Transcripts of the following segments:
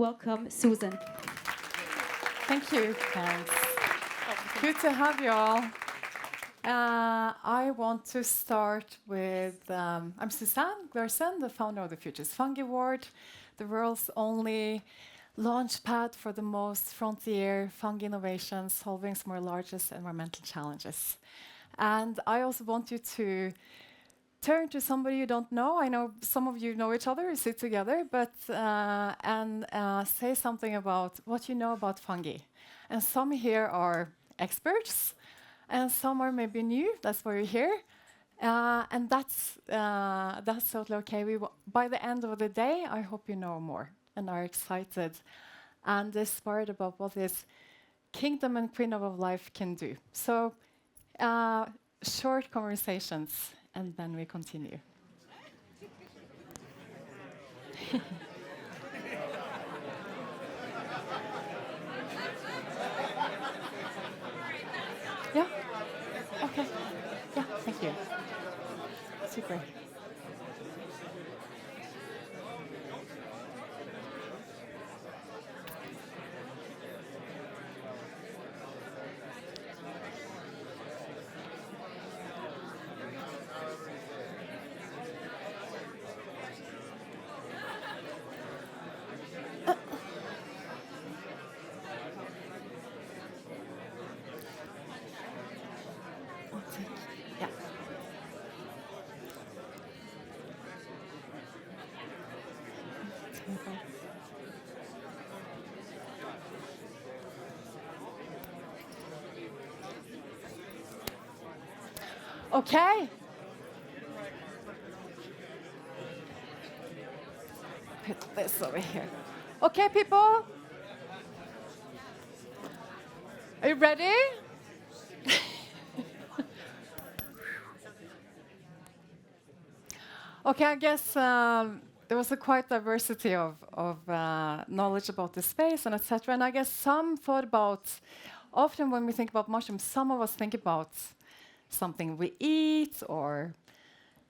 welcome Susanne. Thank you. Thanks. Good to have you all. I want to start with, I'm Susanne Gløersen, the founder of the Futures Fungi Award, the world's only launchpad for the most frontier fungi innovations, solving some of our largest environmental challenges. And I also want you to turn to somebody you don't know. I know some of you know each other, you sit together, but say something about what you know about fungi. And some here are experts, and some are maybe new. That's why you're here, and that's totally okay. By the end of the day, I hope you know more and are excited and inspired about what this kingdom and queen of life can do. So, short conversations, and then we continue. Yeah. Okay. Yeah. Thank you. Super. Yeah. Okay. Put this over here. Okay, people. Are you ready? Okay, I guess there was a quite diversity of knowledge about the space and etc. And I guess some thought about, often when we think about mushrooms, some of us think about something we eat or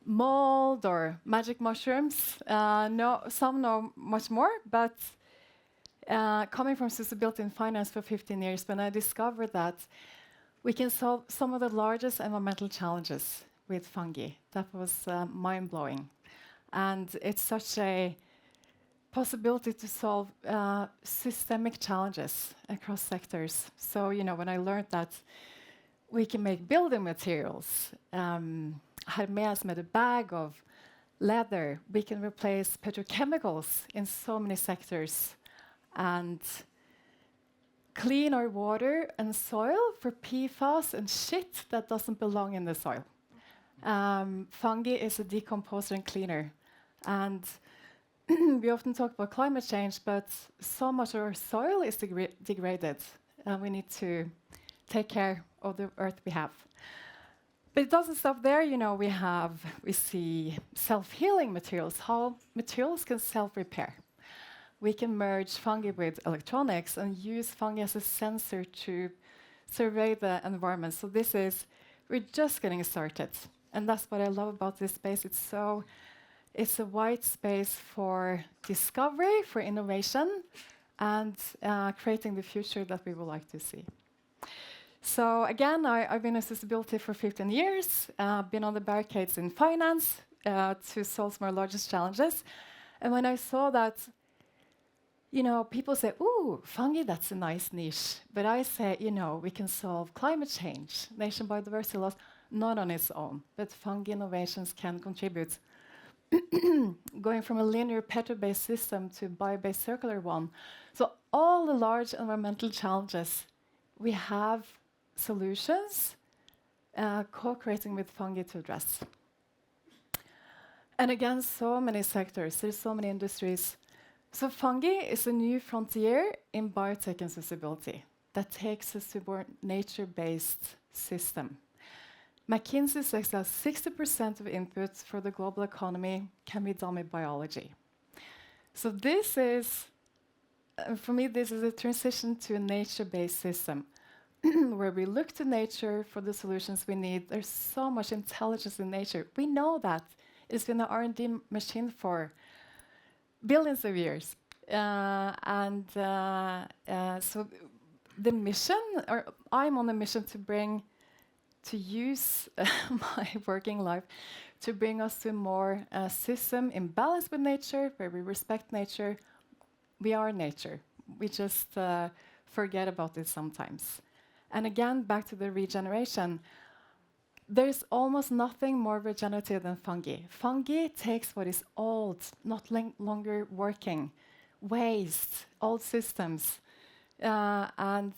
mold or magic mushrooms. No, some know much more, but coming from sustainability and finance for 15 years, when I discovered that we can solve some of the largest environmental challenges with fungi, that was mind-blowing. And it's such a possibility to solve systemic challenges across sectors. So, you know, when I learned that we can make building materials, Reyes made a bag of leather, we can replace petrochemicals in so many sectors, and clean our water and soil for PFAS and shit that doesn't belong in the soil. Fungi is a decomposer and cleaner. And we often talk about climate change, but so much of our soil is degraded. And we need to take care of the earth we have. But it doesn't stop there. You know, we see self-healing materials, how materials can self-repair. We can merge fungi with electronics and use fungi as a sensor to survey the environment. So we're just getting started. And that's what I love about this space. It's a wide space for discovery, for innovation, and creating the future that we would like to see. So again, I've been in sustainability for 15 years, been on the barricades in finance to solve some of our largest challenges. And when I saw that, you know, people say, ooh, fungi, that's a nice niche. But I say, you know, we can solve climate change, nation biodiversity loss, not on its own, but fungi innovations can contribute. Going from a linear petro-based system to bio-based circular one. So all the large environmental challenges, we have solutions co-creating with fungi to address. And again, so many sectors, there's so many industries. So fungi is a new frontier in biotech and sustainability that takes us to a more nature-based system. McKinsey says that 60% of inputs for the global economy can be done with biology. So this is, for me, this is a transition to a nature-based system where we look to nature for the solutions we need. There's so much intelligence in nature. We know that. It's been an R&D machine for billions of years. So the mission, or I'm on a mission to use my working life to bring us to a more system in balance with nature, where we respect nature. We are nature. We just forget about it sometimes. And again, back to the regeneration. There's almost nothing more regenerative than fungi. Fungi takes what is old, not longer working, waste, old systems, and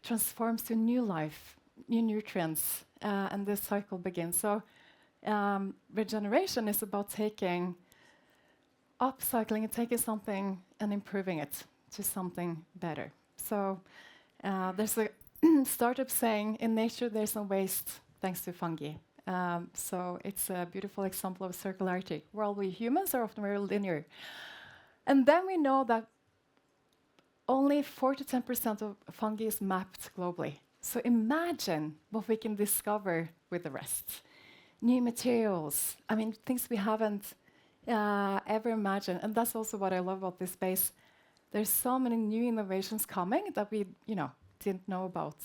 transforms to new life, new nutrients, and this cycle begins. So regeneration is about upcycling and taking something and improving it to something better. So there's a startup saying, in nature there's no waste thanks to fungi. So it's a beautiful example of circularity. While we humans are often very linear. And then we know that only 4 to 10% of fungi is mapped globally. So imagine what we can discover with the rest. New materials, I mean, things we haven't ever imagined. And that's also what I love about this space. There's so many new innovations coming that we, didn't know about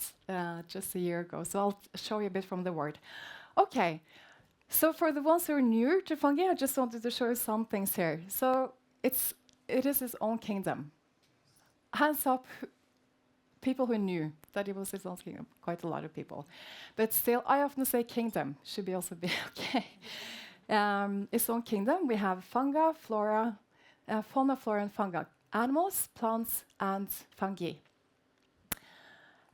just a year ago. So I'll show you a bit from the word. Okay, so for the ones who are new to fungi, I just wanted to show you some things here. So it is its own kingdom. Hands up, people who knew that it was its own kingdom. Quite a lot of people. But still, I often say kingdom should be also be okay. Its own kingdom, we have fungi, flora, fauna, flora, and fungi. Animals, plants, and fungi.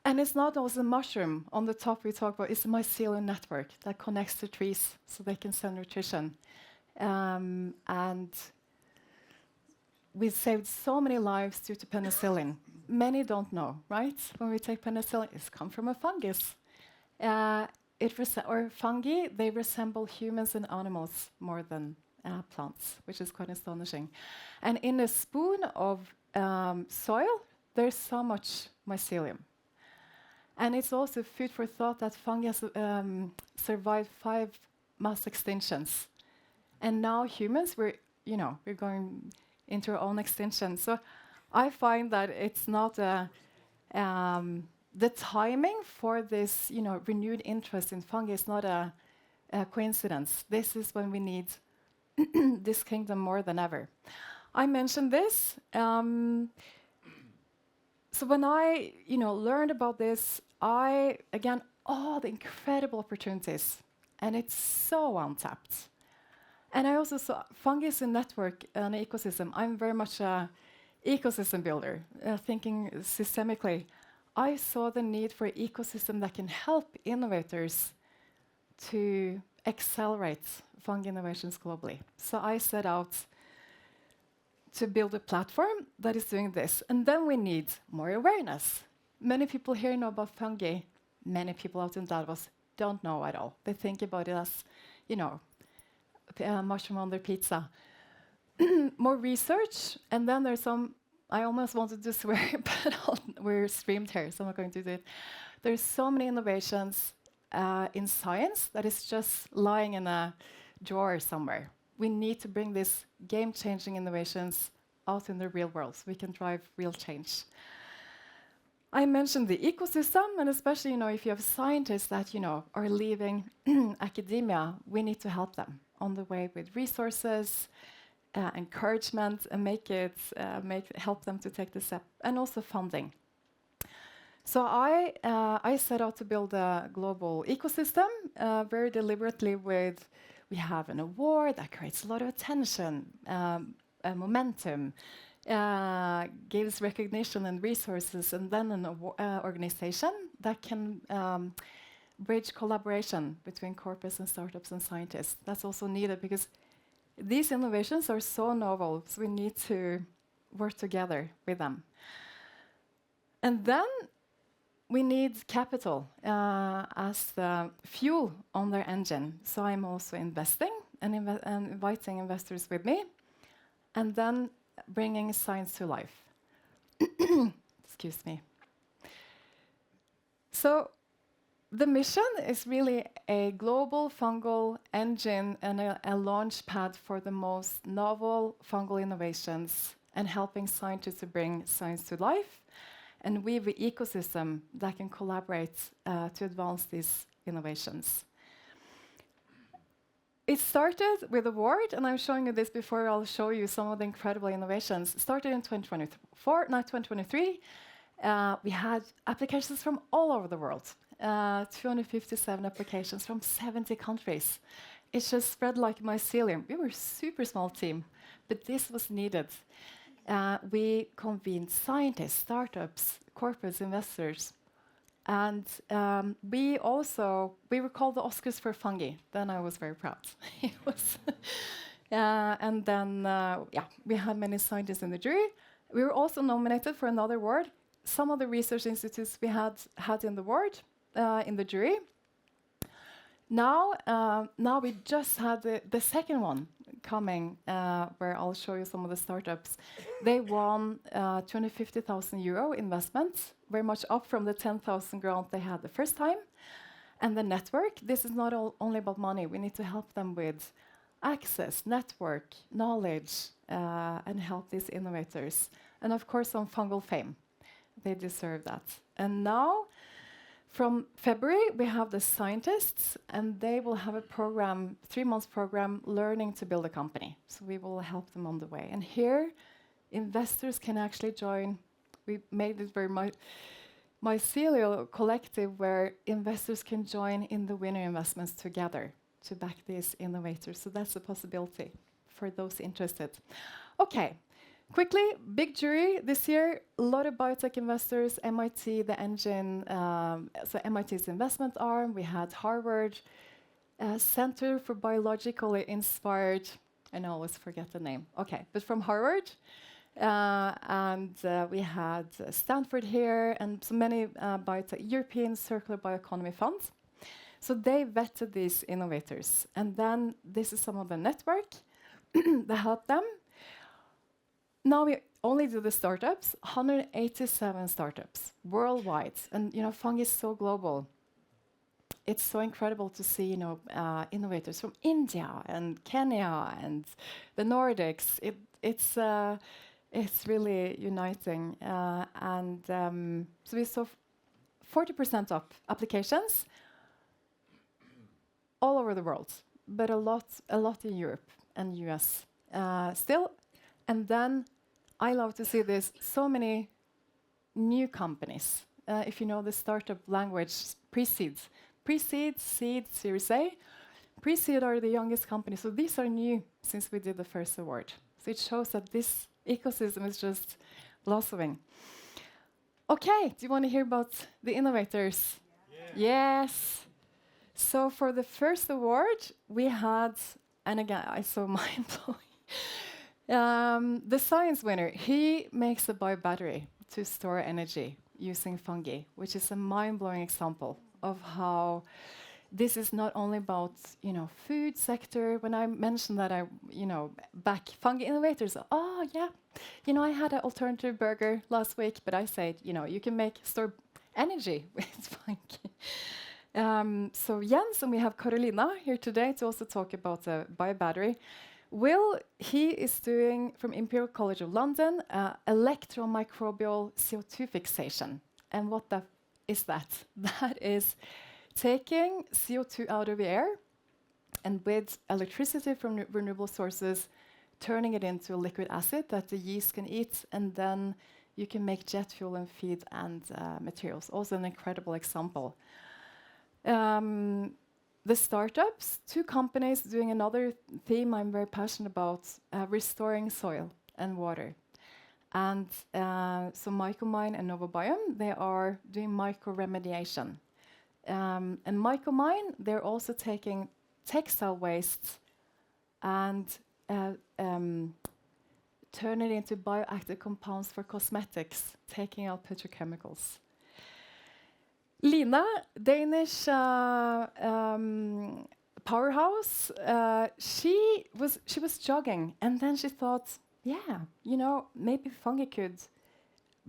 And it's not also a mushroom on the top we talk about, it's a mycelium network that connects to trees so they can send nutrition. And we saved so many lives due to penicillin. Many don't know, right? When we take penicillin, it's come from a fungus. Or fungi, they resemble humans and animals more than plants, which is quite astonishing. And in a spoon of soil, there's so much mycelium. And it's also food for thought that fungi survived 5 mass extinctions. And now humans, we're going into our own extinction. So I find that it's not the timing for this, renewed interest in fungi is not a coincidence. This is when we need this kingdom more than ever. I mentioned this. So when I, learned about this, the incredible opportunities, and it's so untapped. And I also saw fungi is a network, an ecosystem. I'm very much an ecosystem builder, thinking systemically. I saw the need for an ecosystem that can help innovators to accelerate fungi innovations globally. So I set out to build a platform that is doing this. And then we need more awareness. Many people here know about fungi. Many people out in Davos don't know at all. They think about it as, mushroom on their pizza. More research, and then there's some, I almost wanted to swear, but we're streamed here, so I'm not going to do it. There's so many innovations in science that is just lying in a drawer somewhere. We need to bring these game-changing innovations out in the real world so we can drive real change. I mentioned the ecosystem, and especially, if you have scientists that, are leaving academia, we need to help them on the way with resources, encouragement, and help them to take the step, and also funding. So I set out to build a global ecosystem very deliberately we have an award that creates a lot of attention, momentum, gives recognition and resources, and then an organization that can bridge collaboration between corporates and startups and scientists. That's also needed because these innovations are so novel, so we need to work together with them. And then we need capital as the fuel on their engine. So I'm also investing and inviting investors with me, and then bringing science to life. Excuse me. So the mission is really a global fungal engine and a launch pad for the most novel fungal innovations and helping scientists to bring science to life and weave an ecosystem that can collaborate to advance these innovations. It started with a word, and I'm showing you this before I'll show you some of the incredible innovations. It started in 2023. We had applications from all over the world, 257 applications from 70 countries. It just spread like mycelium. We were a super small team, but this was needed. We convened scientists, startups, corporates, investors, and we were called the Oscars for fungi. Then I was very proud. It was and then we had many scientists in the jury. We were also nominated for another award. Some of the research institutes we had in the award in the jury. Now we just had the second one coming, where I'll show you some of the startups. They won 250,000 euro investment, very much up from the 10,000 grant they had the first time. And the network, this is not only about money. We need to help them with access, network, knowledge, and help these innovators. And of course, some fungal fame. They deserve that. And now, from February, we have the scientists, and they will have a program, 3-month program, learning to build a company. So we will help them on the way. And here, investors can actually join. We made it very mycelial collective where investors can join in the winner investments together to back these innovators. So that's a possibility for those interested. Okay. Quickly, big jury this year, a lot of biotech investors, MIT, the engine, so MIT's investment arm, we had Harvard, Center for Biologically Inspired, I always forget the name, okay, but from Harvard, and we had Stanford here, and so many biotech, European Circular Bioeconomy Funds. So they vetted these innovators, and then this is some of the network that helped them. Now we only do the startups, 187 startups worldwide. And fungi is so global. It's so incredible to see innovators from India and Kenya and the Nordics. It's really uniting. So we saw 40% up applications all over the world, but a lot in Europe and US still. And then I love to see this, so many new companies. If you know the startup language, pre-seed, seed, Series A. Pre-seed are the youngest companies, so these are new since we did the first award. So it shows that this ecosystem is just blossoming. Okay, do you want to hear about the innovators? Yeah. Yes. So for the first award, we had, and again, I saw mind-blowing. The science winner, he makes a biobattery to store energy using fungi, which is a mind-blowing example of how this is not only about food sector. When I mentioned that back fungi innovators, oh yeah, I had an alternative burger last week, but I said you can store energy with fungi. So Jens, and we have Carolina here today to also talk about the biobattery. Will, he is doing, from Imperial College of London, electromicrobial CO2 fixation. And what is that? That is taking CO2 out of the air and with electricity from renewable sources, turning it into a liquid acid that the yeast can eat, and then you can make jet fuel and feed and materials. Also an incredible example. The startups, 2 companies doing another theme I'm very passionate about, restoring soil and water. And so Mycomine and Novobiome, they are doing mycoremediation. And Mycomine, they're also taking textile waste and turn it into bioactive compounds for cosmetics, taking out petrochemicals. Lina, Danish powerhouse, she was jogging, and then she thought, maybe fungi could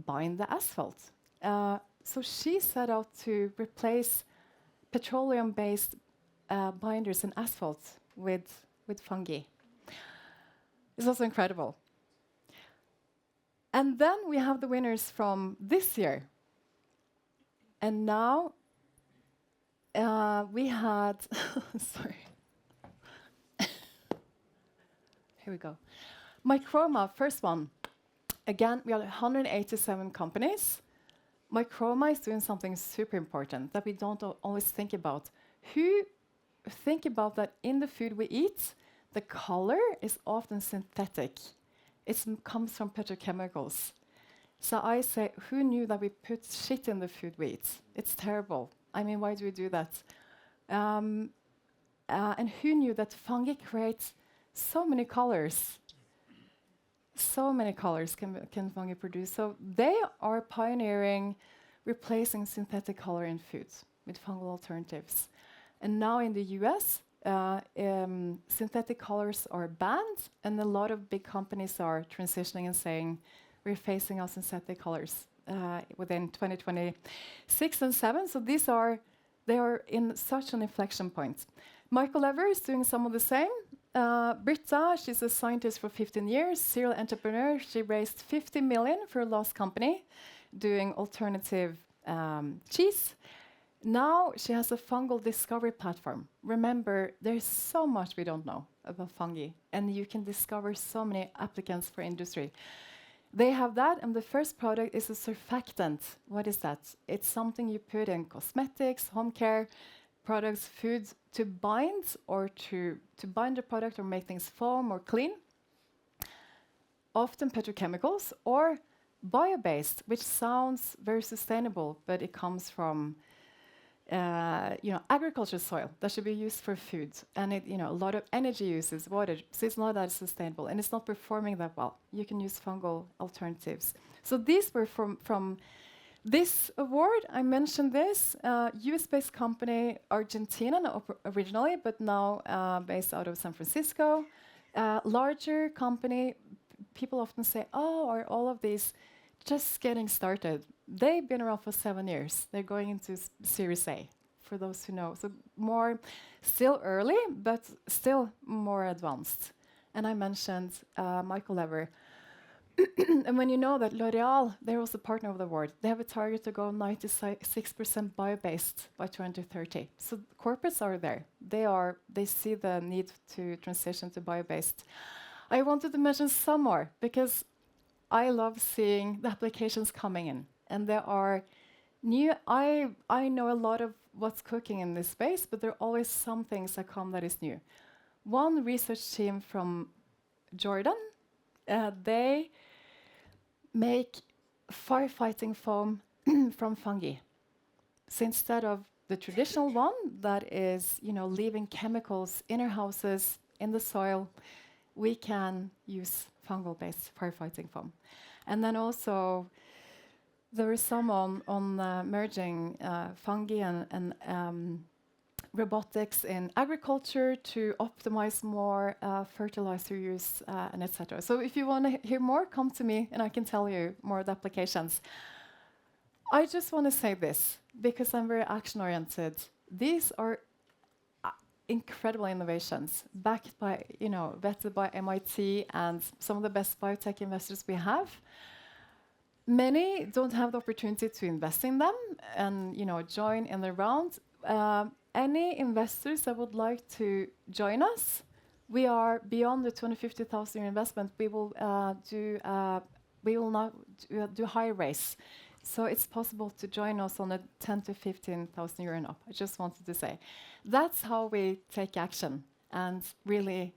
bind the asphalt. So she set out to replace petroleum-based binders in asphalt with fungi. It's also incredible. And then we have the winners from this year. And now we had, sorry. Here we go. Mychroma, first one. Again, we have 187 companies. Mychroma is doing something super important that we don't always think about. Who think about that in the food we eat, the color is often synthetic. It comes from petrochemicals. So I say, who knew that we put shit in the food we eat? It's terrible. I mean, why do we do that? And who knew that fungi creates so many colors? So many colors can fungi produce. So they are pioneering replacing synthetic color in foods with fungal alternatives. And now in the US, synthetic colors are banned, and a lot of big companies are transitioning and saying, we're phasing out synthetic colors within 2026 and 7. So they are in such an inflection point. Michael Lever is doing some of the same. Britta, she's a scientist for 15 years, serial entrepreneur. She raised 50 million for her last company doing alternative cheese. Now she has a fungal discovery platform. Remember, there's so much we don't know about fungi, and you can discover so many applicants for industry. They have that, and the first product is a surfactant. What is that? It's something you put in cosmetics, home care, products, foods to bind or to bind the product or make things foam or clean. Often petrochemicals or bio-based, which sounds very sustainable, but it comes from agriculture soil that should be used for food, and a lot of energy uses water, so it's not that sustainable, and it's not performing that well. You can use fungal alternatives. So these were from this award. I mentioned this US-based company, Argentina originally, but now based out of San Francisco. Larger company. People often say, "Oh, are all of these just getting started?" They've been around for 7 years. They're going into Series A, for those who know. So more, still early, but still more advanced. And I mentioned Michael Lever. And when you know that L'Oreal, they're also partner of the award, they have a target to go 96% bio-based by 2030. So corporates are there. They see the need to transition to bio-based. I wanted to mention some more because I love seeing the applications coming in. And there are new, I know a lot of what's cooking in this space, but there are always some things that come that is new. One research team from Jordan, they make firefighting foam from fungi. So instead of the traditional one that is, leaving chemicals in our houses, in the soil, we can use fungal-based firefighting foam. And then also, there is some on merging fungi and robotics in agriculture to optimize more fertilizer use and etc. So if you want to hear more, come to me and I can tell you more of the applications. I just want to say this because I'm very action-oriented. These are incredible innovations backed by, vetted by MIT and some of the best biotech investors we have. Many don't have the opportunity to invest in them and join in the round. Any investors that would like to join us, we are beyond the 250,000 investment. We will not do high raise, so it's possible to join us on a 10 to 15,000 euro and up. I just wanted to say that's how we take action and really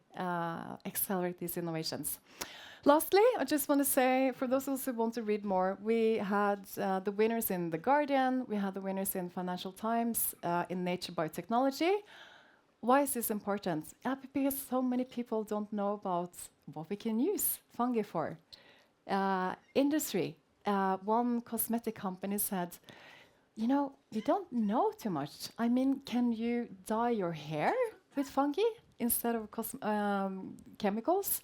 accelerate these innovations. Lastly, I just want to say, for those of us who want to read more, we had the winners in The Guardian, we had the winners in Financial Times, in Nature Biotechnology. Why is this important? Because so many people don't know about what we can use fungi for. Industry, one cosmetic company said, we don't know too much. I mean, can you dye your hair with fungi instead of chemicals?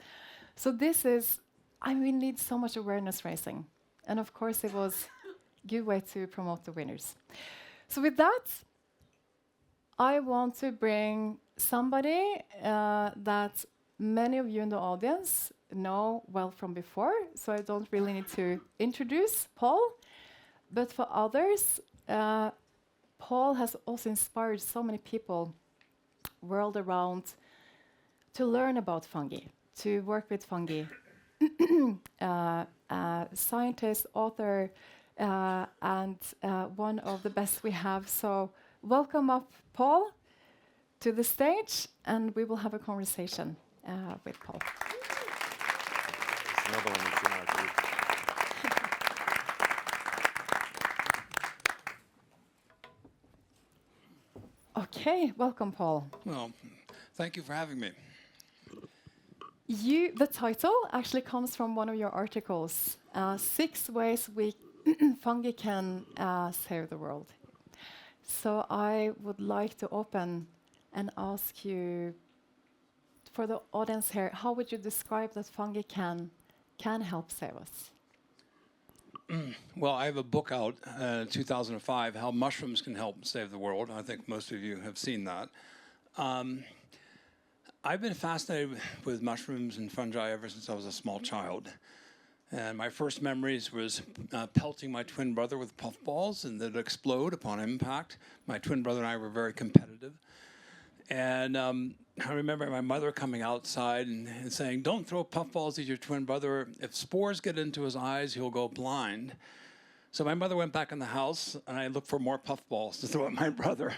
So this is, we need so much awareness raising. And of course, it was a good way to promote the winners. So with that, I want to bring somebody that many of you in the audience know well from before, so I don't really need to introduce Paul. But for others, Paul has also inspired so many people world around to learn about fungi, to work with fungi. Scientist, author, and one of the best we have. So welcome up, Paul, to the stage, and we will have a conversation with Paul. Okay, welcome, Paul. Well, thank you for having me. The title actually comes from one of your articles, 6 ways fungi can save the world. So I would like to open and ask you, for the audience here, how would you describe that fungi can help save us? Well, I have a book out, 2005, How Mushrooms Can Help Save the World. I think most of you have seen that. I've been fascinated with mushrooms and fungi ever since I was a small child. And my first memories was pelting my twin brother with puffballs, and they'd explode upon impact. My twin brother and I were very competitive. And I remember my mother coming outside and saying, "Don't throw puffballs at your twin brother. If spores get into his eyes, he'll go blind." So my mother went back in the house, and I looked for more puffballs to throw at my brother.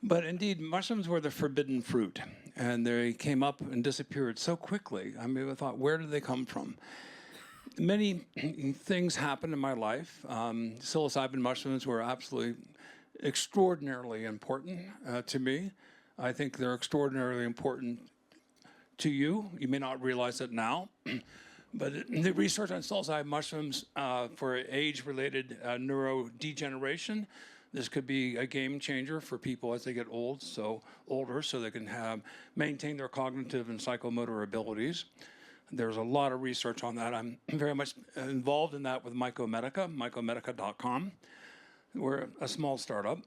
But indeed, mushrooms were the forbidden fruit, and they came up and disappeared so quickly. I mean, I thought, where did they come from? Many things happened in my life. Psilocybin mushrooms were absolutely extraordinarily important to me. I think they're extraordinarily important to you. You may not realize it now, but the research on psilocybin mushrooms for age-related neurodegeneration, this could be a game changer for people as they get older, so they can maintain their cognitive and psychomotor abilities. There's a lot of research on that. I'm very much involved in that with Mycomedica, mycomedica.com. We're a small startup,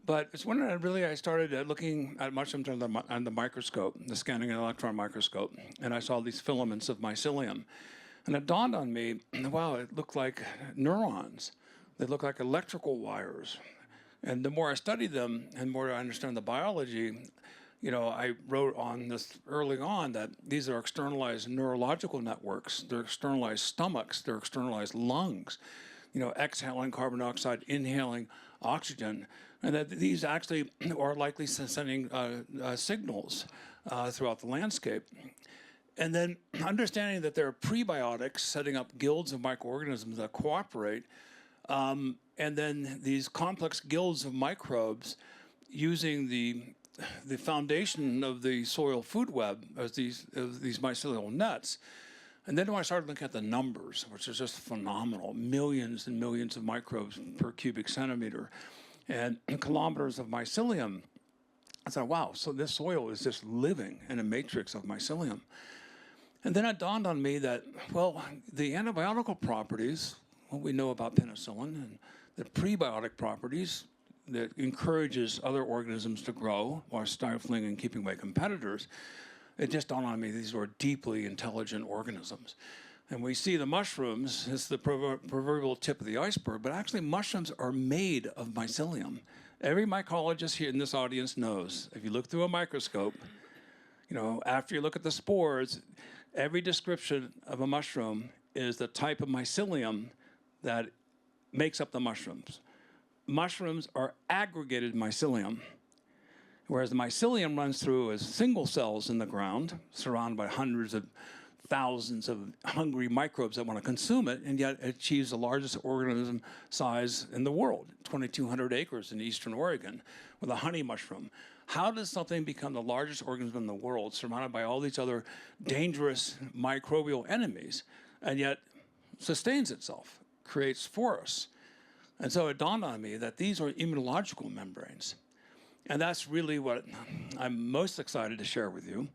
but it's when I started looking at mushrooms on the microscope, the scanning and electron microscope, and I saw these filaments of mycelium. And it dawned on me, wow, it looked like neurons. They look like electrical wires. And the more I studied them and more I understand the biology, I wrote on this early on that these are externalized neurological networks. They're externalized stomachs. They're externalized lungs. Exhaling carbon dioxide, inhaling oxygen. And that these actually are likely sending signals throughout the landscape. And then understanding that there are prebiotics setting up guilds of microorganisms that cooperate, and then these complex guilds of microbes using the foundation of the soil food web as these mycelial nets. And then when I started looking at the numbers, which is just phenomenal, millions and millions of microbes per cubic centimeter, and kilometers of mycelium, I thought, wow, so this soil is just living in a matrix of mycelium. And then it dawned on me that, well, the antibiotical properties, what we know about penicillin, and the prebiotic properties that encourages other organisms to grow while stifling and keeping away competitors, it just dawned on me these were deeply intelligent organisms. And we see the mushrooms as the proverbial tip of the iceberg, but actually mushrooms are made of mycelium. Every mycologist here in this audience knows, if you look through a microscope, after you look at the spores, every description of a mushroom is the type of mycelium that makes up the mushrooms. Mushrooms are aggregated mycelium, whereas the mycelium runs through as single cells in the ground, surrounded by hundreds of thousands of hungry microbes that want to consume it, and yet it achieves the largest organism size in the world, 2,200 acres in eastern Oregon, with a honey mushroom. How does something become the largest organism in the world, surrounded by all these other dangerous microbial enemies, and yet sustains itself, creates forests? And so it dawned on me that these are immunological membranes. And that's really what I'm most excited to share with you,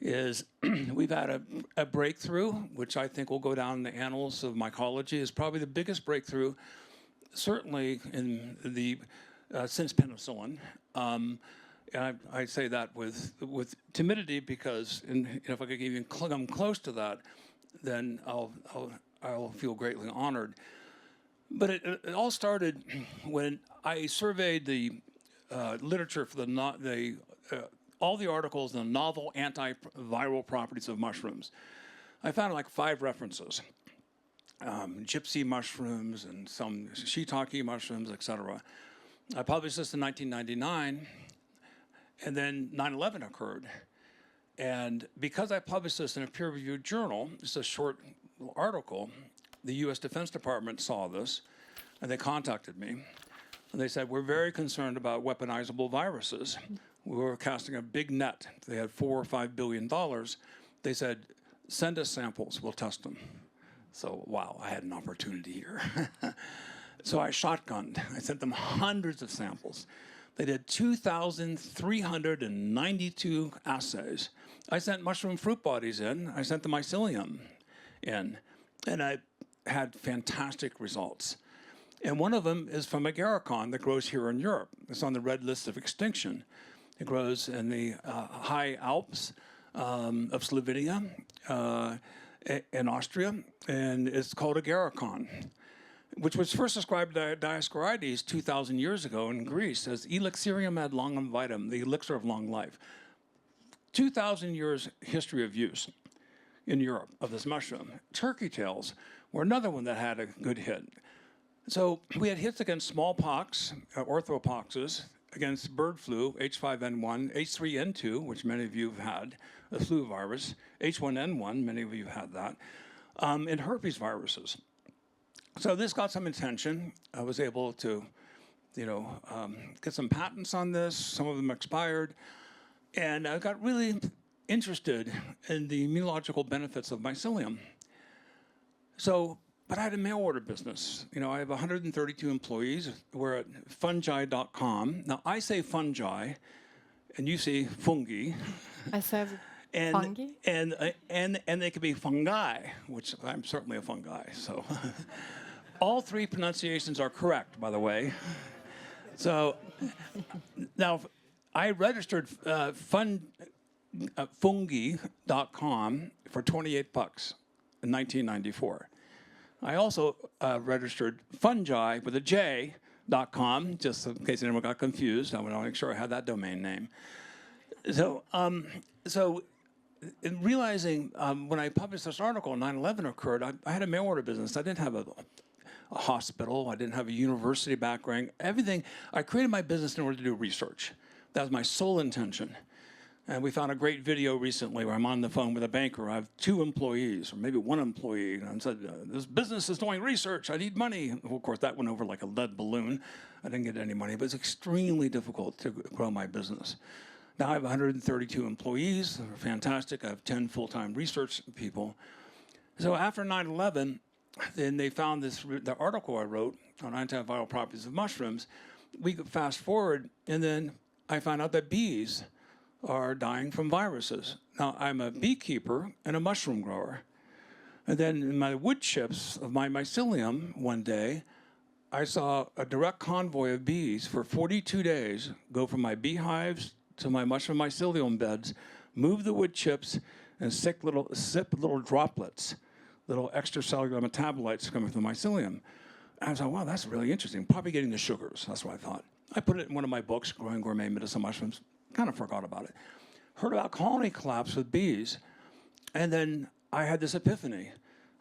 is we've had a breakthrough, which I think will go down in the annals of mycology, is probably the biggest breakthrough, certainly in since penicillin. And I say that with timidity because if I could even come close to that, then I'll feel greatly honored. But it all started when I surveyed the literature for all the articles on the novel antiviral properties of mushrooms. I found like 5 references. Gypsy mushrooms and some shiitake mushrooms, etc. I published this in 1999, and then 9/11 occurred. And because I published this in a peer-reviewed journal, it's a short article, the U.S. Defense Department saw this, and they contacted me. And they said, we're very concerned about weaponizable viruses. We were casting a big net. They had $4 or $5 billion. They said, send us samples, we'll test them. So, wow, I had an opportunity here. So I shotgunned. I sent them hundreds of samples. They did 2,392 assays. I sent mushroom fruit bodies in. I sent the mycelium in. And I had fantastic results. And one of them is from agaricon that grows here in Europe. It's on the red list of extinction. It grows in the high Alps of Slovenia in Austria, and it's called agaricon, which was first described by Dioscorides 2,000 years ago in Greece as elixirium ad longum vitam, the elixir of long life. 2,000 years history of use in Europe of this mushroom. Turkey tails were another one that had a good hit. So we had hits against smallpox, orthopoxes, against bird flu, H5N1, H3N2, which many of you have had, the flu virus, H1N1, many of you have had that, and herpes viruses. So this got some attention. I was able to, get some patents on this. Some of them expired. And I got really interested in the immunological benefits of mycelium. But I had a mail order business. I have 132 employees. We're at fungi.com. Now, I say fungi, and you say fungi. I said fungi. And they could be fungi, which I'm certainly a fungi. So all 3 pronunciations are correct, by the way. So now I registered fungi.com for $28 in 1994. I also registered fungi with a J.com, just in case anyone got confused. I want to make sure I had that domain name. So in realizing when I published this article, 9/11 occurred, I had a mail order business. I didn't have a hospital. I didn't have a university background. Everything. I created my business in order to do research. That was my sole intention. And we found a great video recently where I'm on the phone with a banker. I have 2 employees, or maybe 1 employee, and I said, this business is doing research. I need money. Well, of course, that went over like a lead balloon. I didn't get any money, but it's extremely difficult to grow my business. Now I have 132 employees. They're fantastic. I have 10 full-time research people. So after 9/11, then they found the article I wrote on antiviral properties of mushrooms. We could fast forward, and then I found out that bees are dying from viruses. Now, I'm a beekeeper and a mushroom grower. And then in my wood chips of my mycelium one day, I saw a direct convoy of bees for 42 days go from my beehives to my mushroom mycelium beds, move the wood chips, and sip little droplets, little extracellular metabolites coming from the mycelium. And I was like, wow, that's really interesting. Probably getting the sugars. That's what I thought. I put it in one of my books, Growing Gourmet Medicinal Mushrooms. Kind of forgot about it. Heard about colony collapse with bees. And then I had this epiphany.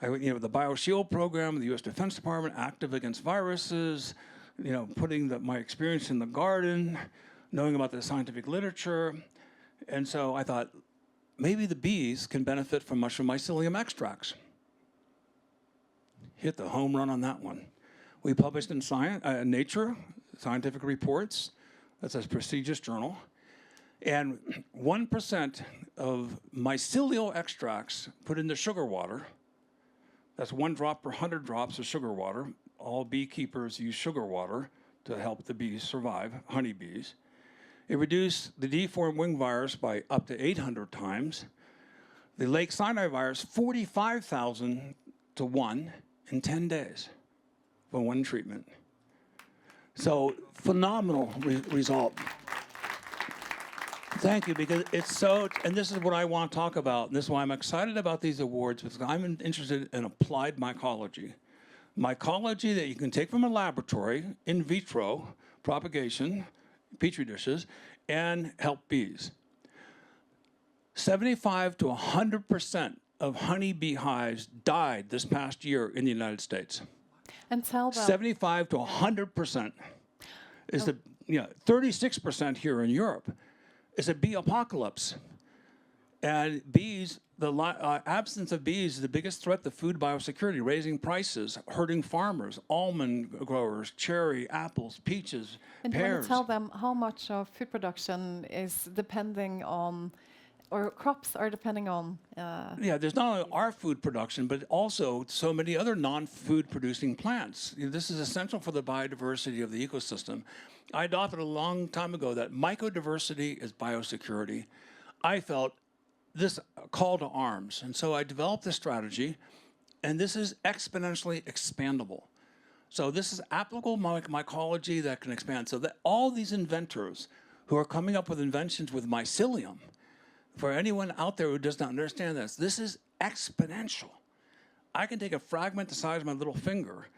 The BioShield program, the U.S. Defense Department, active against viruses, putting my experience in the garden, knowing about the scientific literature. And so I thought, maybe the bees can benefit from mushroom mycelium extracts. Hit the home run on that one. We published in Nature, Scientific Reports. That's a prestigious journal. And 1% of mycelial extracts put into sugar water, that's 1 drop per 100 drops of sugar water. All beekeepers use sugar water to help the bees survive, honeybees. It reduced the deformed wing virus by up to 800 times. The Lake Sinai virus, 45,000 to 1 in 10 days for 1 treatment. So phenomenal result. Thank you, because it's so, and this is what I want to talk about, and this is why I'm excited about these awards, because I'm interested in applied mycology. Mycology that you can take from a laboratory, in vitro, propagation, petri dishes, and help bees. 75 to 100% of honeybee hives died this past year in the United States. And tell them. 75 to 100% is 36% here in Europe. It's a bee apocalypse. And bees, the absence of bees is the biggest threat to food biosecurity, raising prices, hurting farmers, almond growers, cherry, apples, peaches, and pears. And you want to tell them how much of food production is depending on, or crops are depending on. Yeah, there's not only our food production, but also so many other non-food producing plants. This is essential for the biodiversity of the ecosystem. I adopted a long time ago that mycodiversity is biosecurity. I felt this call to arms, and so I developed this strategy, and this is exponentially expandable. So this is applicable mycology that can expand. So that all these inventors who are coming up with inventions with mycelium, for anyone out there who does not understand this is exponential. I can take a fragment the size of my little finger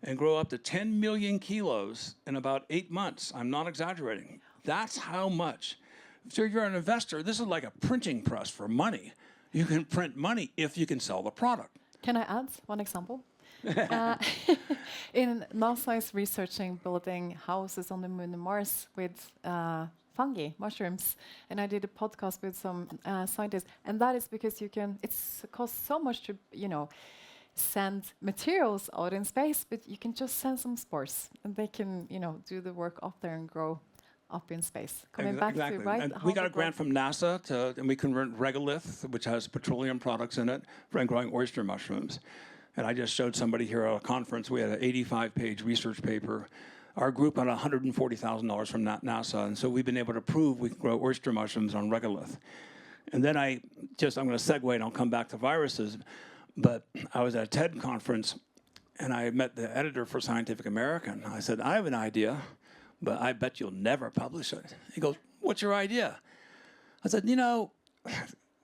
and grow up to 10 million kilos in about 8 months. I'm not exaggerating. That's how much. So you're an investor, this is like a printing press for money. You can print money if you can sell the product. Can I add one example? In NASA is researching building houses on the moon and Mars with fungi, mushrooms, and I did a podcast with some scientists, and that is because it's costs so much to, send materials out in space, but you can just send some spores, and they can, do the work up there and grow up in space. Coming back to, right? And we got a grant from NASA and we convert regolith, which has petroleum products in it, for growing oyster mushrooms. And I just showed somebody here at a conference, we had an 85-page research paper. Our group got $140,000 from NASA, and so we've been able to prove we can grow oyster mushrooms on regolith. And then I'm going to segue and I'll come back to viruses, but I was at a TED conference and I met the editor for Scientific American. I said, I have an idea, but I bet you'll never publish it. He goes, what's your idea? I said,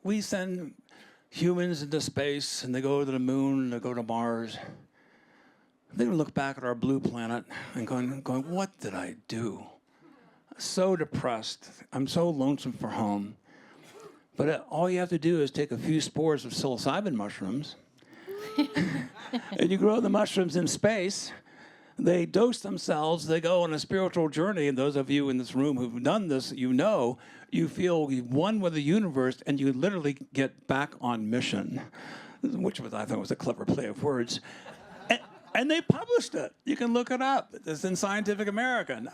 we send humans into space and they go to the moon and they go to Mars. They're going to look back at our blue planet and going, what did I do? So depressed. I'm so lonesome for home. But all you have to do is take a few spores of psilocybin mushrooms, and you grow the mushrooms in space. They dose themselves. They go on a spiritual journey. And those of you in this room who've done this, you feel you've won with the universe, and you literally get back on mission, which I thought was a clever play of words. And they published it. You can look it up. It's in Scientific American.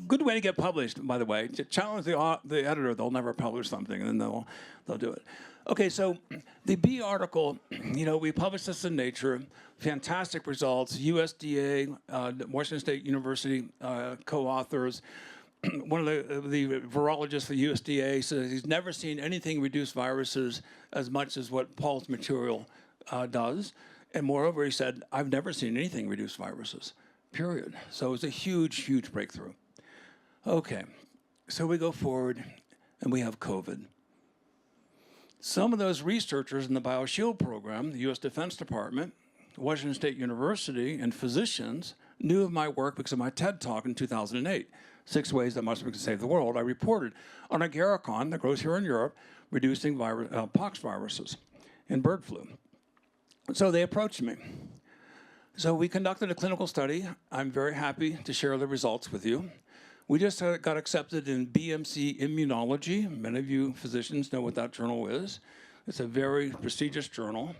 Good way to get published, by the way. Challenge the editor. They'll never publish something, and then they'll do it. Okay, so the bee article, we published this in Nature. Fantastic results. USDA, Washington State University co-authors. One of the virologists for USDA says he's never seen anything reduce viruses as much as what Paul's material does. And moreover, he said, I've never seen anything reduce viruses, period. So it's a huge, huge breakthrough. Okay, so we go forward, and we have COVID. Some of those researchers in the BioShield program, the U.S. Defense Department, Washington State University, and physicians knew of my work because of my TED Talk in 2008, 6 Ways That Mushrooms Can Save the World. I reported on agarikon that grows here in Europe, reducing pox viruses and bird flu. So they approached me. So we conducted a clinical study. I'm very happy to share the results with you. We just got accepted in BMC Immunology. Many of you physicians know what that journal is. It's a very prestigious journal.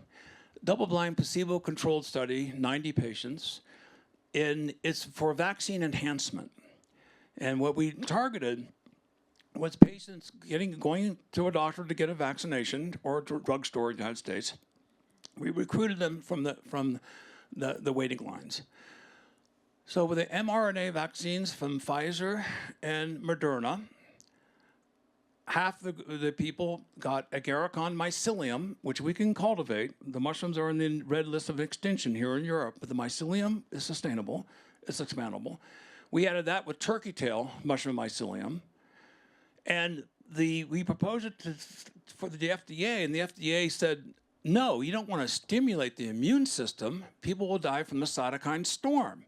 Double-blind, placebo-controlled study, 90 patients. And it's for vaccine enhancement. And what we targeted was patients going to a doctor to get a vaccination or a drugstore in the United States. We recruited them from the waiting lines. So with the mRNA vaccines from Pfizer and Moderna, half the people got agarikon mycelium, which we can cultivate. The mushrooms are in the red list of extinction here in Europe, but the mycelium is sustainable, it's expandable. We added that with turkey tail mushroom mycelium, And we proposed it for the FDA, and the FDA said, no, you don't want to stimulate the immune system. People will die from the cytokine storm.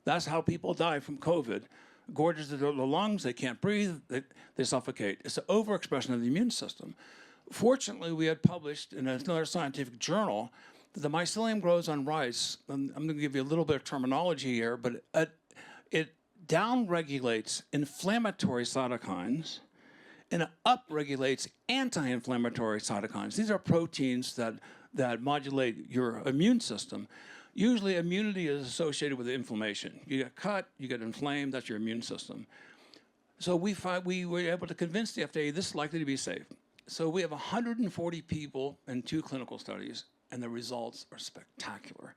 That's how people die from COVID. Gorges to the lungs, they can't breathe, they suffocate. It's an overexpression of the immune system. Fortunately, we had published in another scientific journal that the mycelium grows on rice. I'm going to give you a little bit of terminology here, but it downregulates inflammatory cytokines and it upregulates anti-inflammatory cytokines. These are proteins that modulate your immune system. Usually immunity is associated with inflammation. You get cut, you get inflamed, that's your immune system. So we were able to convince the FDA this is likely to be safe. So we have 140 people in 2 clinical studies, and the results are spectacular.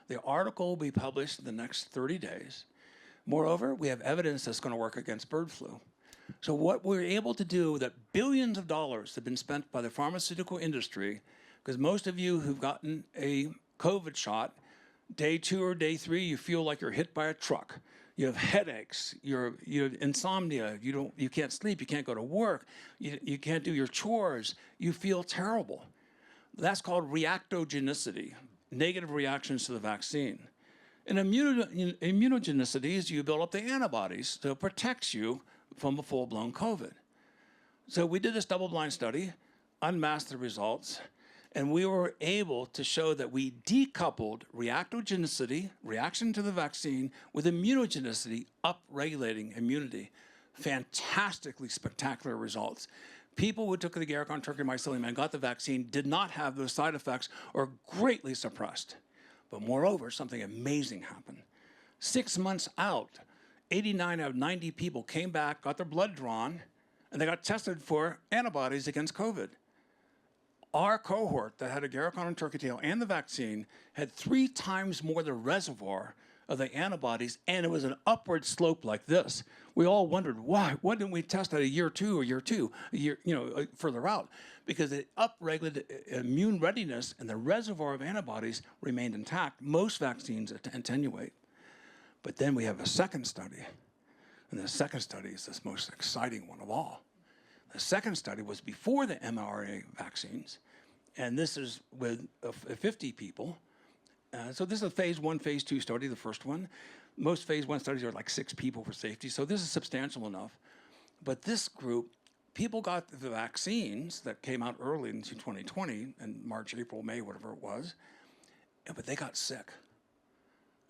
The article will be published in the next 30 days. Moreover, we have evidence that's going to work against bird flu. So what we're able to do, that billions of dollars have been spent by the pharmaceutical industry, because most of you who've gotten a COVID shot, day 2 or day 3, you feel like you're hit by a truck. You have headaches, you have insomnia, you can't sleep, you can't go to work, you can't do your chores, you feel terrible. That's called reactogenicity, negative reactions to the vaccine. And immunogenicity is you build up the antibodies that protects you from a full-blown COVID. So we did this double-blind study, unmasked the results, and we were able to show that we decoupled reactogenicity, reaction to the vaccine, with immunogenicity, up-regulating immunity. Fantastically spectacular results. People who took the Agarikon turkey mycelium and got the vaccine did not have those side effects or greatly suppressed. But moreover, something amazing happened. 6 months out, 89 out of 90 people came back, got their blood drawn, and they got tested for antibodies against COVID. Our cohort that had Agarikon and turkey tail and the vaccine had 3 times more the reservoir of the antibodies, and it was an upward slope like this. We all wondered, why didn't we test at a year 2 or year 2, a year, further out? Because it upregulated immune readiness and the reservoir of antibodies remained intact. Most vaccines attenuate. But then we have a second study, and the second study is the most exciting one of all. The second study was before the mRNA vaccines, and this is with 50 people. So this is a phase 1, phase 2 study, the first one. Most phase 1 studies are like 6 people for safety, so this is substantial enough. But this group, people got the vaccines that came out early in 2020, in March, April, May, whatever it was, but they got sick.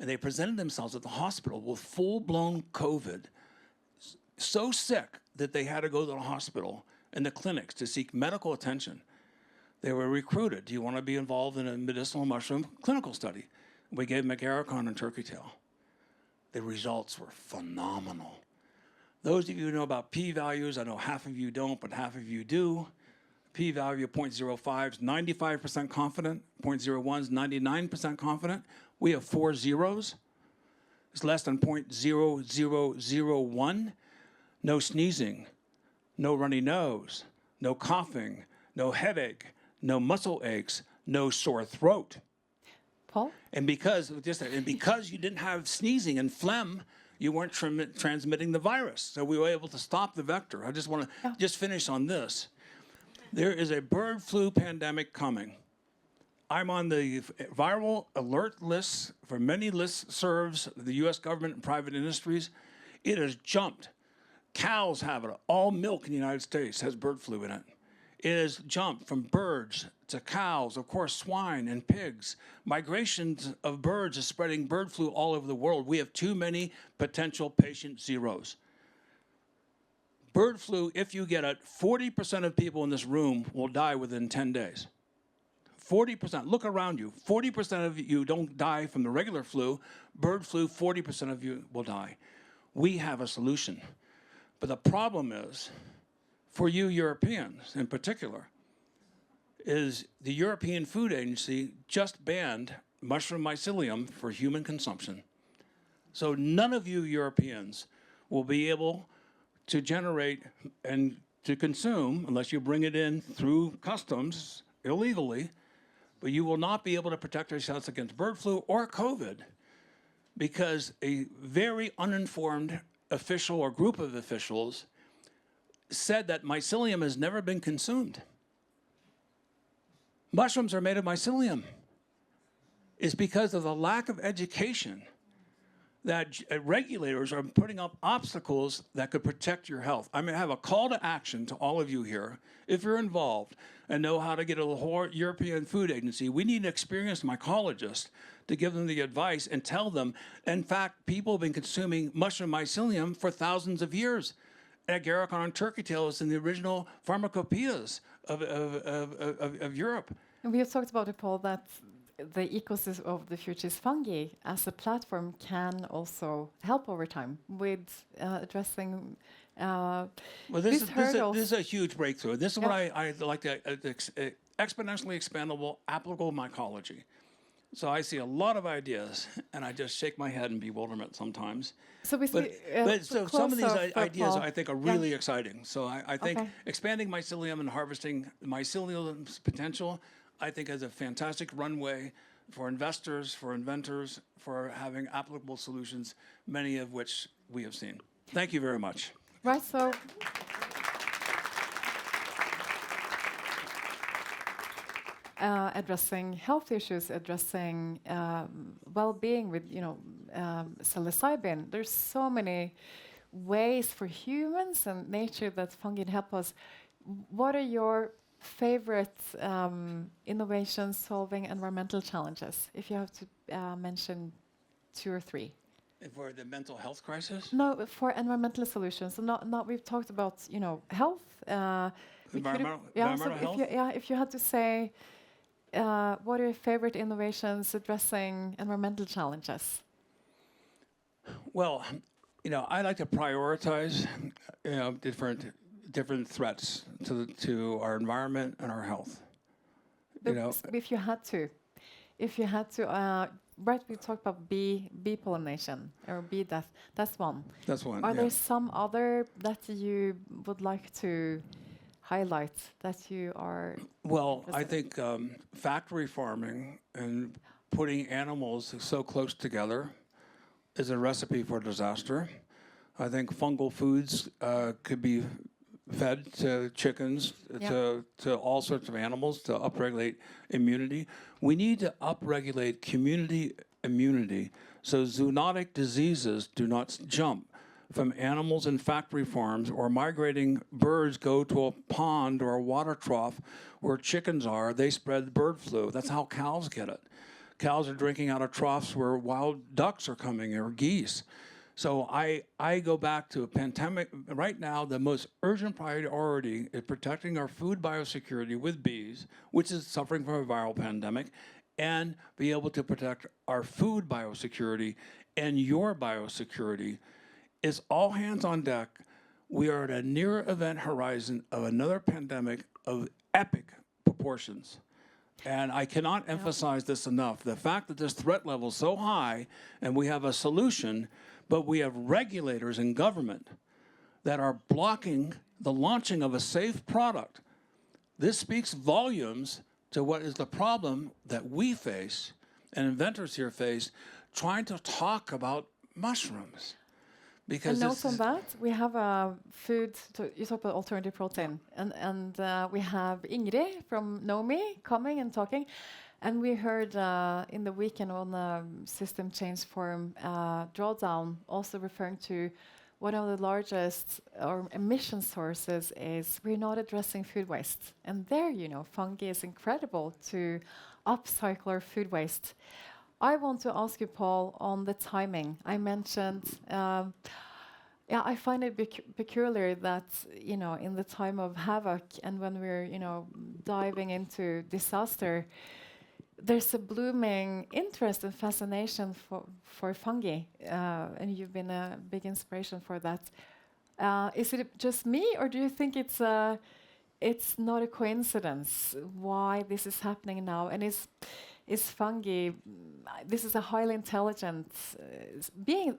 And they presented themselves at the hospital with full-blown COVID, so sick that they had to go to the hospital and the clinics to seek medical attention. They were recruited. Do you want to be involved in a medicinal mushroom clinical study? We gave them Agarikon and turkey tail. The results were phenomenal. Those of you who know about p-values, I know half of you don't, but half of you do. P-value of 0.05 is 95% confident, 0.01 is 99% confident. We have 4 zeros. It's less than 0.0001. No sneezing, no runny nose, no coughing, no headache, no muscle aches, no sore throat. Paul? And because you didn't have sneezing and phlegm, you weren't transmitting the virus. So we were able to stop the vector. I just want to just finish on this. There is a bird flu pandemic coming. I'm on the viral alert list for many listservs, the US government and private industries. It has jumped. Cows have it. All milk in the United States has bird flu in it. It has jumped from birds to cows, of course, swine and pigs. Migrations of birds is spreading bird flu all over the world. We have too many potential patient zeros. Bird flu, if you get it, 40% of people in this room will die within 10 days. 40%, look around you. 40% of you don't die from the regular flu. Bird flu, 40% of you will die. We have a solution. But the problem is, for you Europeans in particular, is the European Food Agency just banned mushroom mycelium for human consumption. So none of you Europeans will be able to generate and to consume, unless you bring it in through customs illegally, but you will not be able to protect yourselves against bird flu or COVID because a very uninformed official or group of officials said that mycelium has never been consumed. Mushrooms are made of mycelium. It's because of the lack of education that regulators are putting up obstacles that could protect your health. I have a call to action to all of you here. If you're involved and know how to get a whole European Food Agency, we need an experienced mycologist to give them the advice and tell them, in fact, people have been consuming mushroom mycelium for thousands of years. Agaricon and turkey tail is in the original pharmacopoeias of Europe. And we have talked about it, Paul, that the ecosystem of the future is fungi as a platform can also help over time with addressing this hurdles. is a huge breakthrough. This is what I like to exponentially expandable applicable mycology. So I see a lot of ideas, and I just shake my head in bewilderment sometimes. So so some of these ideas I think are really exciting. So I think expanding mycelium and harvesting mycelium's potential, I think is a fantastic runway for investors, for inventors, for having applicable solutions, many of which we have seen. Thank you very much. Right, so addressing health issues, addressing well-being with, psilocybin. There's so many ways for humans and nature that fungi can help us. What are your favorite innovations solving environmental challenges, if you have to mention 2 or 3? For the mental health crisis? No, for environmental solutions. So not we've talked about, health. Environmental health? If you had to say, what are your favorite innovations addressing environmental challenges? Well, I like to prioritize, different threats to our environment and our health. If you had to, right? We talked about bee pollination or bee death. That's one. That's one. Are there some other that you would like to highlight that you are? Well, I think factory farming and putting animals so close together is a recipe for disaster. I think fungal foods could be fed to chickens, to all sorts of animals to upregulate immunity. We need to upregulate community immunity so zoonotic diseases do not jump from animals in factory farms, or migrating birds go to a pond or a water trough where chickens are, they spread bird flu. That's how cows get it. Cows are drinking out of troughs where wild ducks are coming, or geese. So I go back to a pandemic. Right now, the most urgent priority is protecting our food biosecurity with bees, which is suffering from a viral pandemic, and be able to protect our food biosecurity and your biosecurity. Is all hands on deck. We are at a near event horizon of another pandemic of epic proportions. And I cannot emphasize this enough. The fact that this threat level is so high and we have a solution, but we have regulators in government that are blocking the launching of a safe product. This speaks volumes to what is the problem that we face and inventors here face trying to talk about mushrooms. Because and note on that, we have a food, you talk about alternative protein, and we have Ingrid from NoMy coming and talking. And we heard in the weekend on the System Change Forum drawdown, also referring to one of the largest emission sources is we're not addressing food waste. And there, fungi is incredible to upcycle our food waste. I want to ask you, Paul, on the timing. I mentioned, I find it peculiar that, in the time of havoc and when we're, diving into disaster, there's a blooming interest and fascination for fungi, and you've been a big inspiration for that. Is it just me, or do you think it's not a coincidence why this is happening now? And is fungi, this is a highly intelligent being.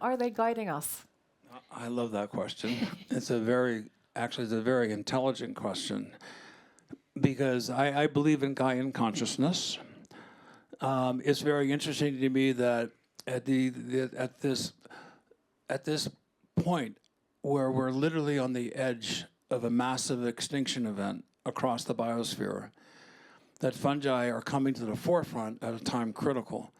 Are they guiding us? I love that question. It's a very intelligent question, because I believe in Gaian consciousness. It's very interesting to me that at this point, where we're literally on the edge of a massive extinction event across the biosphere, that fungi are coming to the forefront at a time critical.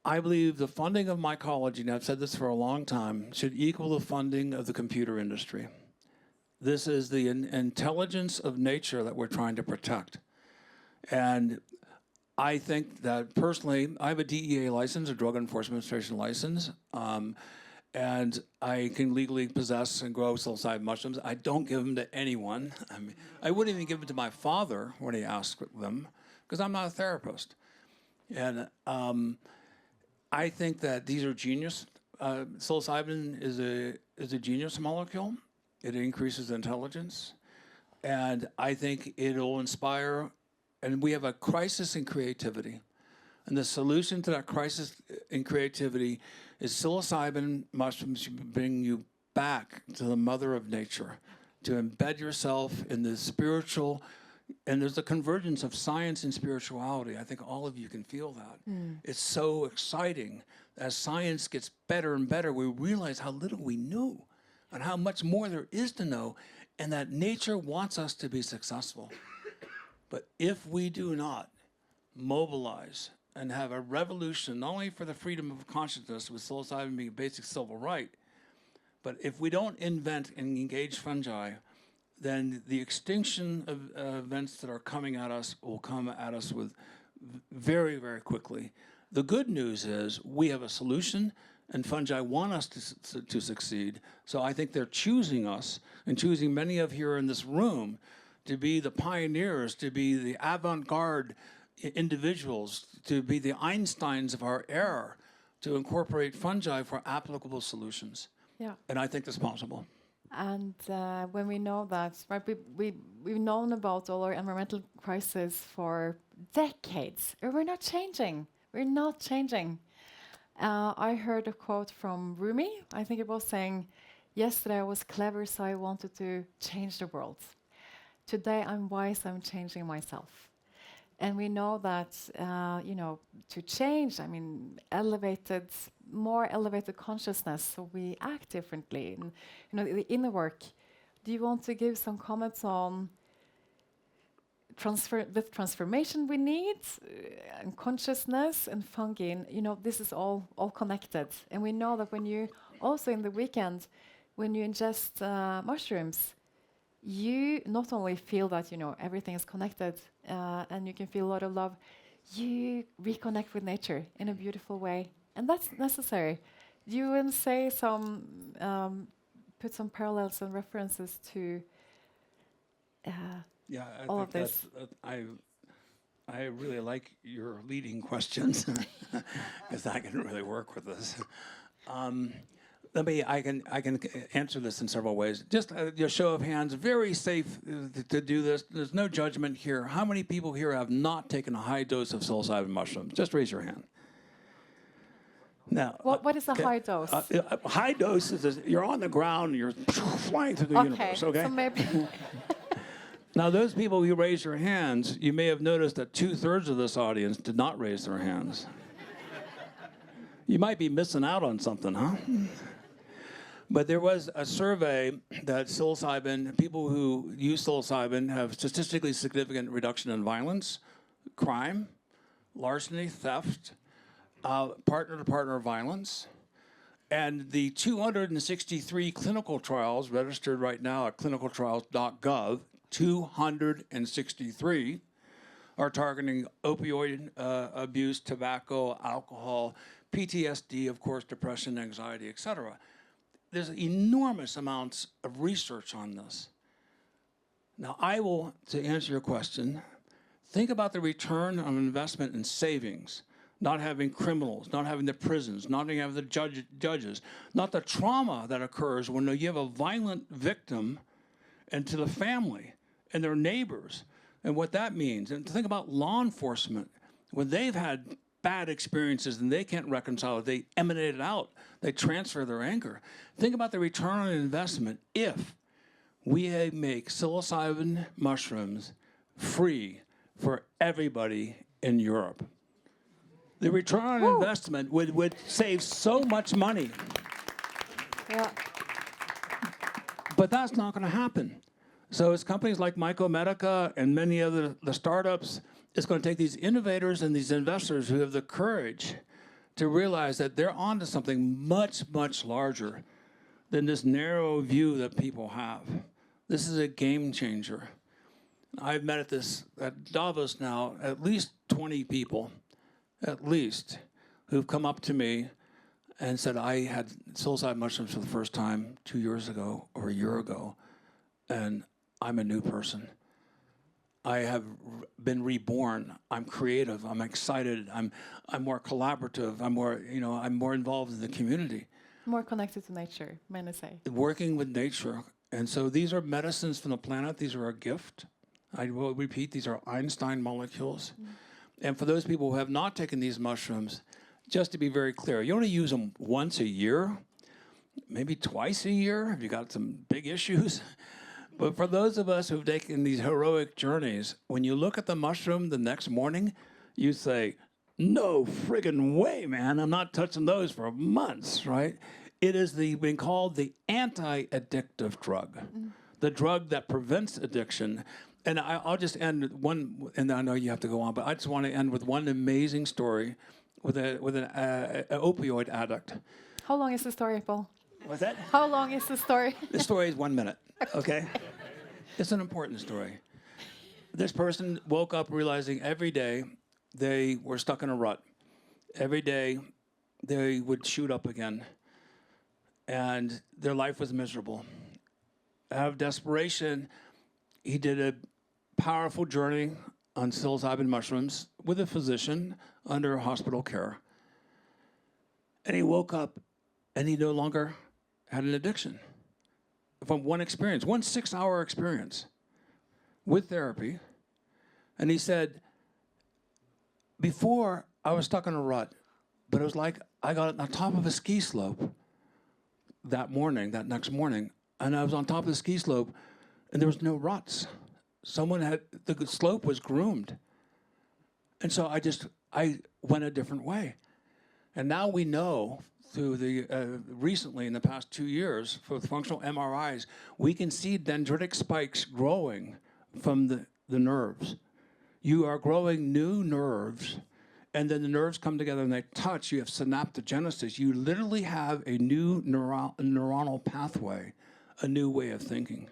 I believe the funding of mycology, and I've said this for a long time, should equal the funding of the computer industry. This is the intelligence of nature that we're trying to protect. And I think that personally, I have a DEA license, a Drug Enforcement Administration license, and I can legally possess and grow psilocybin mushrooms. I don't give them to anyone. I mean, I wouldn't even give them to my father when he asked them, because I'm not a therapist. And I think that these are genius. Psilocybin is a genius molecule. It increases intelligence, and I think it'll inspire. And we have a crisis in creativity, and the solution to that crisis in creativity is psilocybin mushrooms bring you back to the mother of nature, to embed yourself in the spiritual. And there's a convergence of science and spirituality. I think all of you can feel that. It's so exciting. As science gets better and better, we realize how little we know and how much more there is to know, and that nature wants us to be successful. But if we do not mobilize and have a revolution, not only for the freedom of consciousness, with psilocybin being a basic civil right, but if we don't invent and engage fungi, then the extinction of events that are coming at us will come at us with very, very quickly. The good news is we have a solution, and fungi want us to succeed. So I think they're choosing us, and choosing many of here in this room, to be the pioneers, to be the avant-garde individuals, to be the Einsteins of our era, to incorporate fungi for applicable solutions. Yeah. And I think that's possible. And when we know that, right, we've known about all our environmental crises for decades, and we're not changing. We're not changing. I heard a quote from Rumi. I think it was saying, "Yesterday I was clever, so I wanted to change the world. Today I'm wise, I'm changing myself." And we know that, to change, I mean, more elevated consciousness, so we act differently. And, the inner work. Do you want to give some comments on the transformation we need, and consciousness and fungi? And, this is all connected. And we know that when you, also in the weekend, when you ingest mushrooms, you not only feel that everything is connected, and you can feel a lot of love, you reconnect with nature in a beautiful way, and that's necessary. Do you want to say put some parallels and references to all of this? I really like your leading questions, because I can really work with this. I can answer this in several ways. Just a show of hands, very safe to do this. There's no judgment here. How many people here have not taken a high dose of psilocybin mushrooms? Just raise your hand. Now, what is a high dose? High dose is you're on the ground and you're flying through the universe. Okay. So maybe. Now, those people who raise your hands, you may have noticed that 2/3 of this audience did not raise their hands. You might be missing out on something, huh? But there was a survey that psilocybin, people who use psilocybin have statistically significant reduction in violence, crime, larceny, theft, partner-to-partner violence. And the 263 clinical trials registered right now at clinicaltrials.gov, 263, are targeting opioid abuse, tobacco, alcohol, PTSD, of course, depression, anxiety, etc. There's enormous amounts of research on this. Now, to answer your question, think about the return on investment in savings, not having criminals, not having the prisons, not having the judges, not the trauma that occurs when you have a violent victim, and to the family and their neighbors, and what that means. And to think about law enforcement, when they've had bad experiences and they can't reconcile it, they emanate it out, they transfer their anger. Think about the return on investment if we make psilocybin mushrooms free for everybody in Europe. The return on investment would save so much money. Yeah. But that's not going to happen. So it's companies like Mycomedica and many other the startups, it's going to take these innovators and these investors who have the courage to realize that they're onto something much, much larger than this narrow view that people have. This is a game changer. I've met at Davos now at least 20 people, at least, who've come up to me and said, I had psilocybin mushrooms for the first time 2 years ago or a year ago, and I'm a new person. I have been reborn. I'm creative. I'm excited. I'm more collaborative. I'm more involved in the community. More connected to nature, many say. Working with nature. And so these are medicines from the planet. These are a gift. I will repeat, these are Einstein molecules. And for those people who have not taken these mushrooms, just to be very clear, you only use them once a year, maybe twice a year if you got some big issues. But for those of us who've taken these heroic journeys, when you look at the mushroom the next morning, you say, no friggin' way, man, I'm not touching those for months, right? It is been called the anti-addictive drug, the drug that prevents addiction. And I'll just end with one, and I know you have to go on, but I just want to end with one amazing story with an opioid addict. How long is the story, Paul? What's that? How long is the story? The story is 1 minute, okay? It's an important story. This person woke up realizing every day they were stuck in a rut. Every day they would shoot up again, and their life was miserable. Out of desperation, he did a powerful journey on psilocybin mushrooms with a physician under hospital care. And he woke up and he no longer had an addiction. From one experience, one 6-hour experience with therapy. And he said, before I was stuck in a rut, but it was like I got on top of a ski slope that next morning, and I was on top of the ski slope and there was no ruts. The slope was groomed. And so I went a different way. And now we know through recently in the past 2 years, for functional MRIs, we can see dendritic spikes growing from the nerves. You are growing new nerves, and then the nerves come together and they touch. You have synaptogenesis. You literally have a new neuronal pathway, a new way of thinking.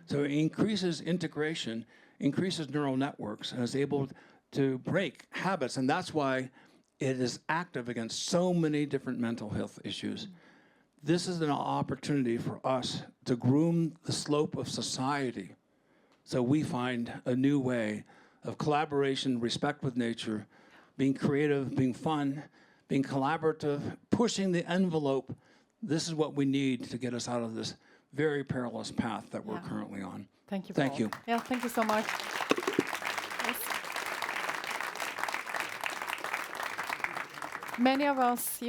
So it increases integration, increases neural networks, and is able to break habits. And that's why it is active against so many different mental health issues. This is an opportunity for us to groom the slope of society so we find a new way of collaboration, respect with nature, being creative, being fun, being collaborative, pushing the envelope. This is what we need to get us out of this very perilous path that we're currently on. Thank you, Thank Paul. you. Yeah, thank you so much. Yes. Many of us,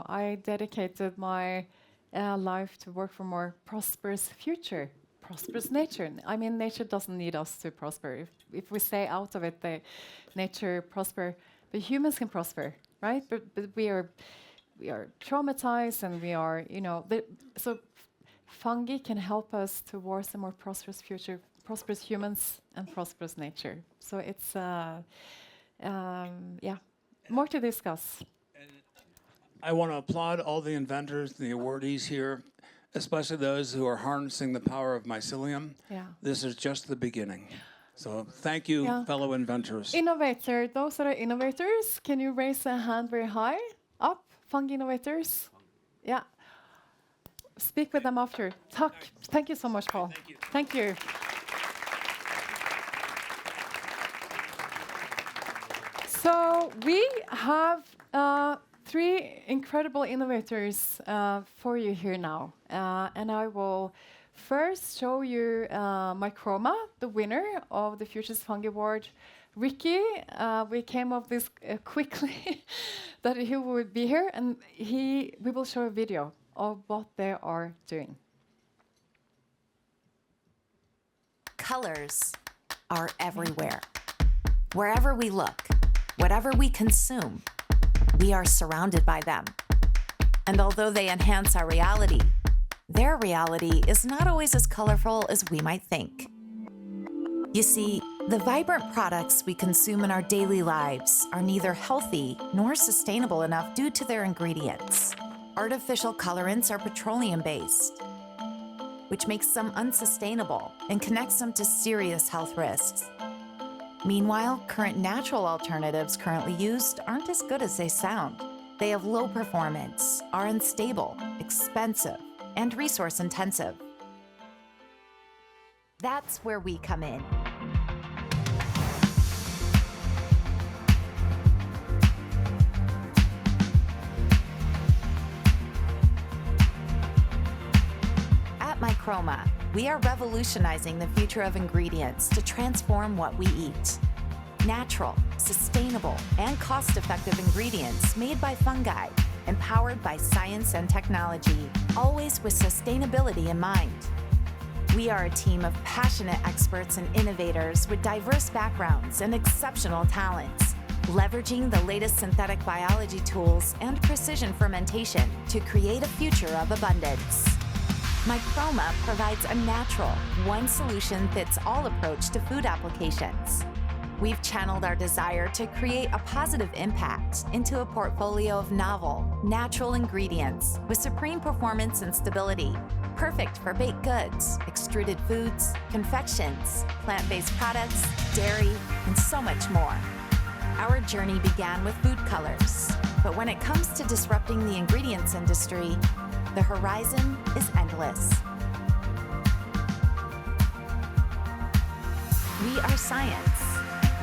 I dedicated my life to work for more prosperous future, prosperous nature. I mean, nature doesn't need us to prosper. If we stay out of it, nature prosper, but humans can prosper, right? But we are traumatized, and we are, so fungi can help us towards a more prosperous future, prosperous humans and prosperous nature. So it's, more to discuss. And I want to applaud all the inventors, the awardees here, especially those who are harnessing the power of mycelium. Yeah. This is just the beginning. So thank you, fellow inventors. Innovator, those that are innovators, can you raise a hand very high? Up, fungi innovators. Yeah. Speak with them after. Thank you so much, Paul. Thank you. Thank you. So we have 3 incredible innovators for you here now. And I will first show you Mycroma, the winner of the Futures Fungi Award. Ricky, we came up this quickly that he would be here, and we will show a video of what they are doing. Colors are everywhere. Wherever we look, whatever we consume, we are surrounded by them. And although they enhance our reality, their reality is not always as colorful as we might think. You see, the vibrant products we consume in our daily lives are neither healthy nor sustainable enough due to their ingredients. Artificial colorants are petroleum-based, which makes them unsustainable and connects them to serious health risks. Meanwhile, current natural alternatives currently used aren't as good as they sound. They have low performance, are unstable, expensive, and resource-intensive. That's where we come in. At Mycroma, we are revolutionizing the future of ingredients to transform what we eat. Natural, sustainable, and cost-effective ingredients made by fungi, empowered by science and technology, always with sustainability in mind. We are a team of passionate experts and innovators with diverse backgrounds and exceptional talents, leveraging the latest synthetic biology tools and precision fermentation to create a future of abundance. Mycroma provides a natural, one-solution-fits-all approach to food applications. We've channeled our desire to create a positive impact into a portfolio of novel, natural ingredients with supreme performance and stability, perfect for baked goods, extruded foods, confections, plant-based products, dairy, and so much more. Our journey began with food colors, but when it comes to disrupting the ingredients industry, the horizon is endless. We are science.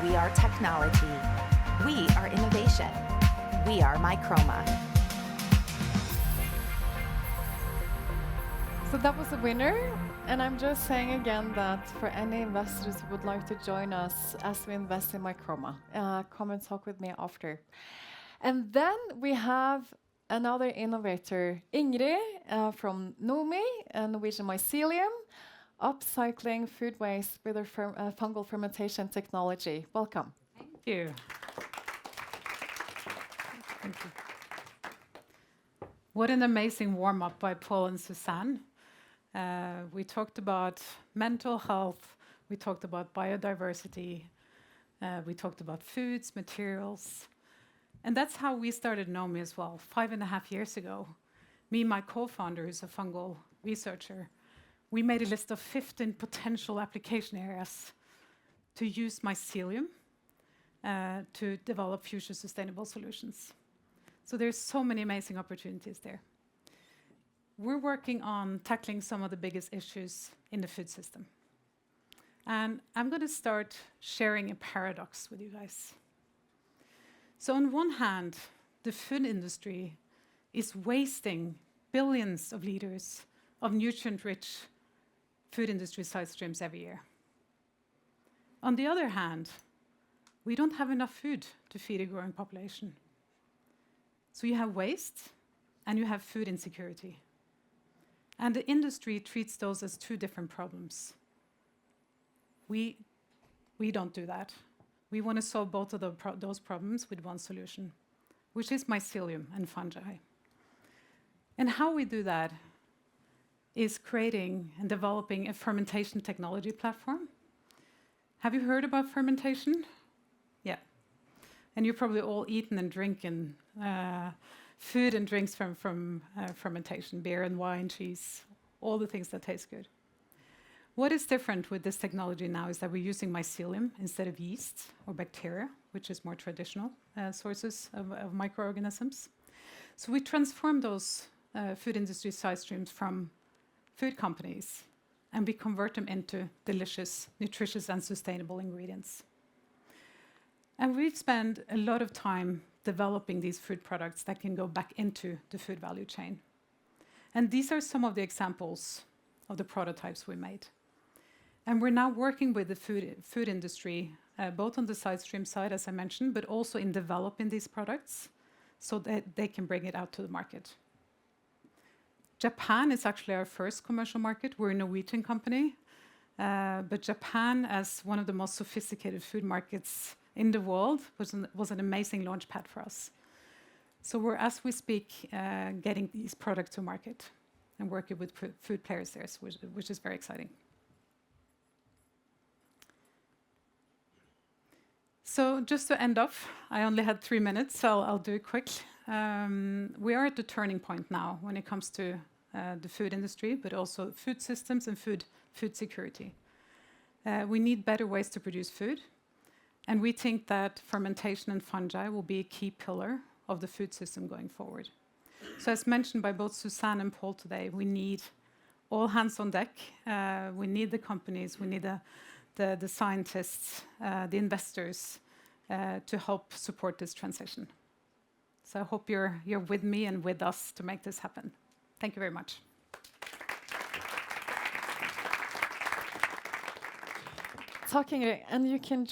We are technology. We are innovation. We are Mycroma. So that was the winner. And I'm just saying again that for any investors who would like to join us as we invest in Mycroma, come and talk with me after. And then we have another innovator, Ingrid, from NoMy, Norwegian mycelium, upcycling food waste with her fungal fermentation technology. Welcome. Thank you. Thank you. What an amazing warm-up by Paul and Susanne. We talked about mental health, we talked about biodiversity, we talked about foods, materials, and that's how we started NoMy as well, 5.5 years ago. Me and my co-founder, who's a fungal researcher, we made a list of 15 potential application areas to use mycelium to develop future sustainable solutions. So there's so many amazing opportunities there. We're working on tackling some of the biggest issues in the food system. And I'm going to start sharing a paradox with you guys. So on one hand, the food industry is wasting billions of liters of nutrient-rich food industry side streams every year. On the other hand, we don't have enough food to feed a growing population. So you have waste and you have food insecurity. And the industry treats those as two different problems. We don't do that. We want to solve both of those problems with one solution, which is mycelium and fungi. And how we do that is creating and developing a fermentation technology platform. Have you heard about fermentation? Yeah. And you've probably all eaten and drinking food and drinks from fermentation, beer and wine, cheese, all the things that taste good. What is different with this technology now is that we're using mycelium instead of yeast or bacteria, which is more traditional sources of microorganisms. So we transform those food industry side streams from food companies, and we convert them into delicious, nutritious, and sustainable ingredients. And we've spent a lot of time developing these food products that can go back into the food value chain. And these are some of the examples of the prototypes we made. And we're now working with the food industry, both on the side stream side, as I mentioned, but also in developing these products so that they can bring it out to the market. Japan is actually our first commercial market. We're a Norwegian company, but Japan, as one of the most sophisticated food markets in the world, was an amazing launch pad for us. So we're, as we speak, getting these products to market. and working with food players there, which is very exciting. So just to end off, I only had 3 minutes, so I'll do it quick. We are at the turning point now when it comes to the food industry, but also food systems and food security. We need better ways to produce food, and we think that fermentation and fungi will be a key pillar of the food system going forward. So as mentioned by both Susanne and Paul today, we need all hands on deck. We need the companies, we need the scientists, the investors to help support this transition. So I hope you're with me and with us to make this happen. Thank you very much. Talk, Ingrid, and you can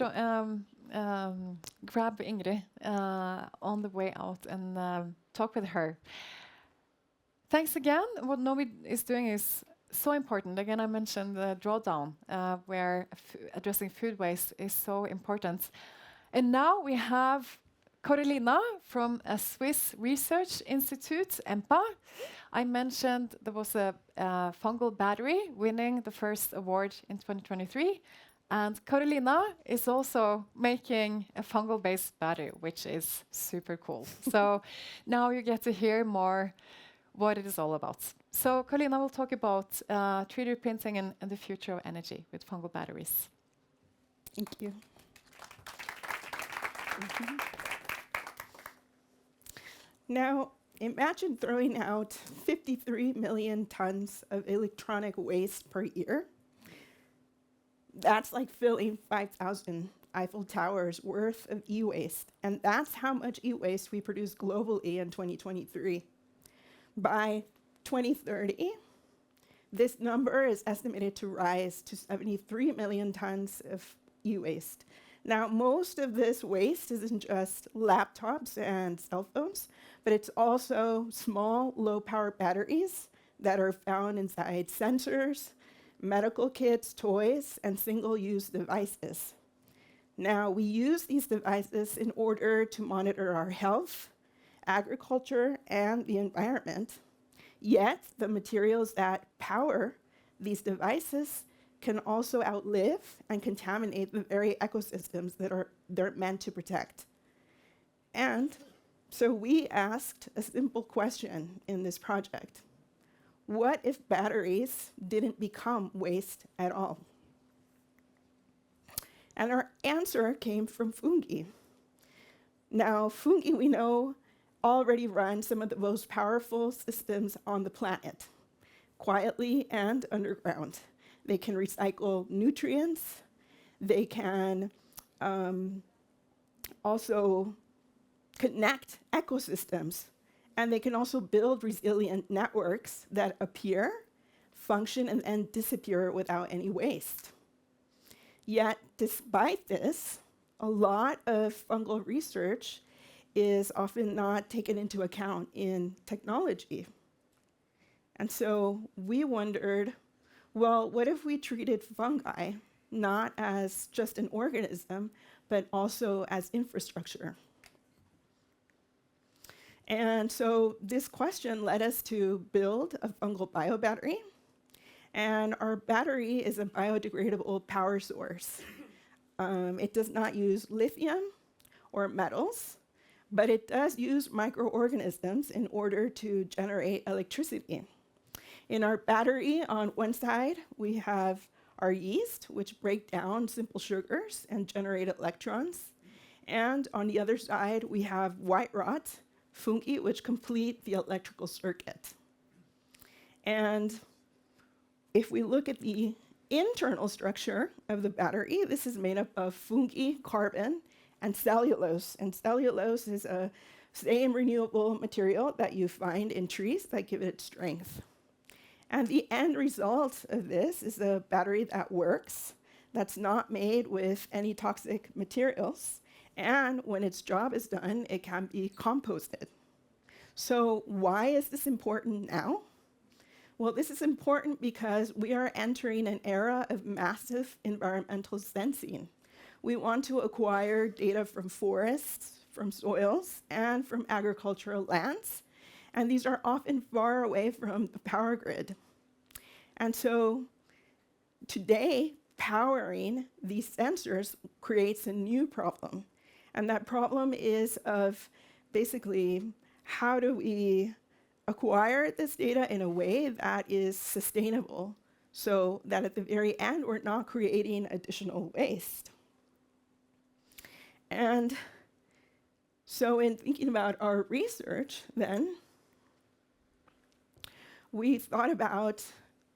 grab Ingrid on the way out and talk with her. Thanks again. What NoMy is doing is so important. Again, I mentioned the drawdown, where addressing food waste is so important. And now we have Carolina from a Swiss research institute, EMPA. I mentioned there was a fungal battery winning the first award in 2023. And Carolina is also making a fungal-based battery, which is super cool. So now you get to hear more what it is all about. So Carolina will talk about 3D printing and the future of energy with fungal batteries. Thank you. Now, imagine throwing out 53 million tons of electronic waste per year. That's like filling 5,000 Eiffel Towers worth of e-waste. And that's how much e-waste we produce globally in 2023. By 2030, this number is estimated to rise to 73 million tons of e-waste. Now, most of this waste isn't just laptops and cell phones, but it's also small, low-power batteries that are found inside sensors, medical kits, toys, and single-use devices. Now, we use these devices in order to monitor our health, agriculture, and the environment. Yet, the materials that power these devices can also outlive and contaminate the very ecosystems that they're meant to protect. And so we asked a simple question in this project. What if batteries didn't become waste at all? And our answer came from fungi. Now, fungi, we know, already run some of the most powerful systems on the planet, quietly and underground. They can recycle nutrients. They can also connect ecosystems. And they can also build resilient networks that appear, function, and then disappear without any waste. Yet, despite this, a lot of fungal research is often not taken into account in technology. And so we wondered, well, what if we treated fungi not as just an organism, but also as infrastructure? And so this question led us to build a fungal biobattery. And our battery is a biodegradable power source. It does not use lithium or metals, but it does use microorganisms in order to generate electricity. In our battery, on one side, we have our yeast, which break down simple sugars and generate electrons. And on the other side, we have white rot, fungi, which complete the electrical circuit. And if we look at the internal structure of the battery, this is made up of fungi, carbon, and cellulose. And cellulose is a same renewable material that you find in trees that give it strength. And the end result of this is a battery that works, that's not made with any toxic materials, and when its job is done, it can be composted. So why is this important now? Well, this is important because we are entering an era of massive environmental sensing. We want to acquire data from forests, from soils, and from agricultural lands. And these are often far away from the power grid. And so today, powering these sensors creates a new problem. And that problem is of basically how do we acquire this data in a way that is sustainable so that at the very end, we're not creating additional waste. And so in thinking about our research then, we thought about,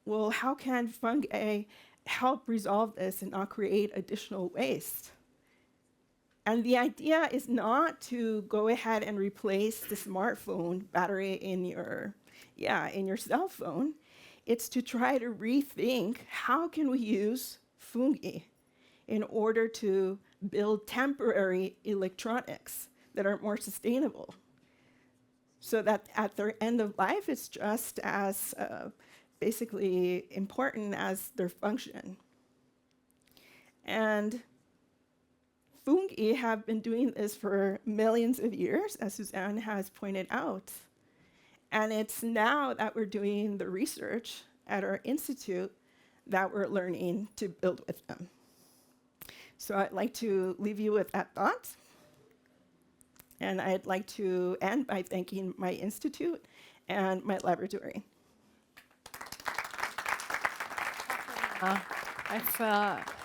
well, how can fungi help resolve this and not create additional waste? And the idea is not to go ahead and replace the smartphone battery in your cell phone. It's to try to rethink how can we use fungi in order to build temporary electronics that are more sustainable, so that at their end of life, it's just as basically important as their function. And fungi have been doing this for millions of years, as Susanne has pointed out. And it's now that we're doing the research at our institute that we're learning to build with them. So I'd like to leave you with that thought. And I'd like to end by thanking my institute and my laboratory.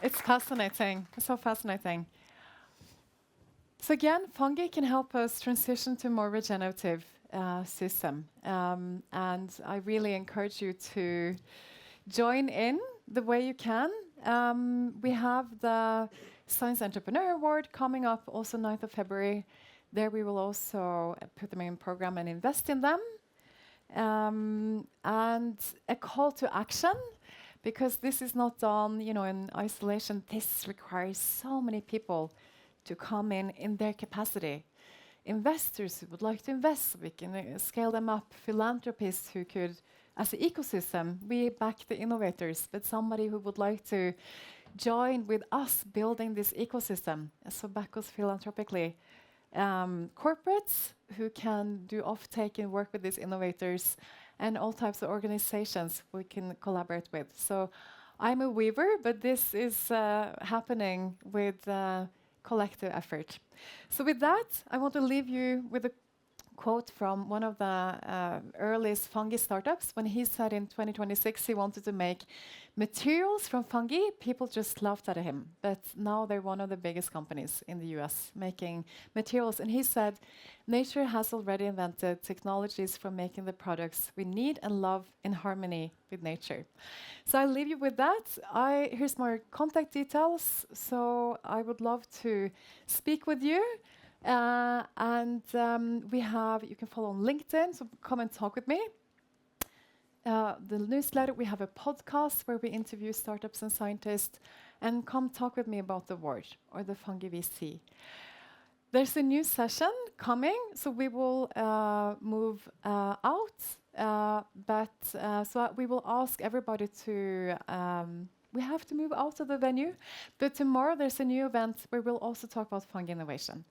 It's fascinating. It's so fascinating. So again, fungi can help us transition to a more regenerative system. And I really encourage you to join in the way you can. We have the Science Entrepreneur Award coming up also 9th of February. There we will also put them in program and invest in them. And a call to action, because this is not done, in isolation. This requires so many people to come in their capacity. Investors who would like to invest, we can scale them up. Philanthropists who could, as an ecosystem, we back the innovators, but somebody who would like to join with us building this ecosystem, so back us philanthropically. Corporates who can do off-take and work with these innovators, and all types of organizations we can collaborate with. So I'm a weaver, but this is happening with collective effort. So with that, I want to leave you with a quote from one of the earliest fungi startups. When he said in 2026 he wanted to make materials from fungi, people just laughed at him. But now they're one of the biggest companies in the US making materials. And he said, nature has already invented technologies for making the products we need and love in harmony with nature. So I'll leave you with that. Here's my contact details. So I would love to speak with you. You can follow on LinkedIn, so come and talk with me. The newsletter, we have a podcast where we interview startups and scientists, and come talk with me about the award or the Fungi VC. There's a new session coming, so we will move out, so we will ask everybody to, we have to move out of the venue, but tomorrow there's a new event where we'll also talk about fungi innovation.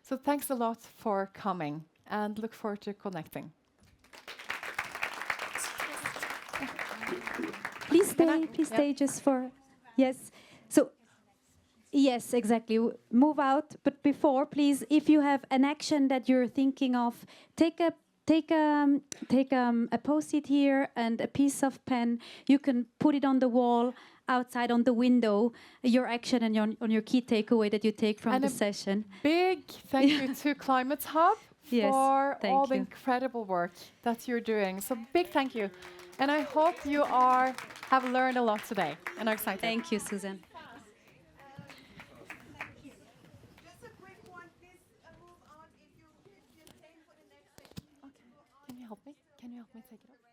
So thanks a lot for coming, and look forward to connecting. Please stay just for, yes. So, yes, exactly. Move out, but before, please, if you have an action that you're thinking of, take a post-it here and a piece of pen. You can put it on the wall, outside on the window, your action and your key takeaway that you take from the session. Big thank you to Climate Hub for all the incredible work that you're doing. So big thank you. And I hope you have learned a lot today and are excited. Thank you, Susanne. Just a quick one, please move on if you can for the next section. Okay. Can you help me? Can you help me take it off?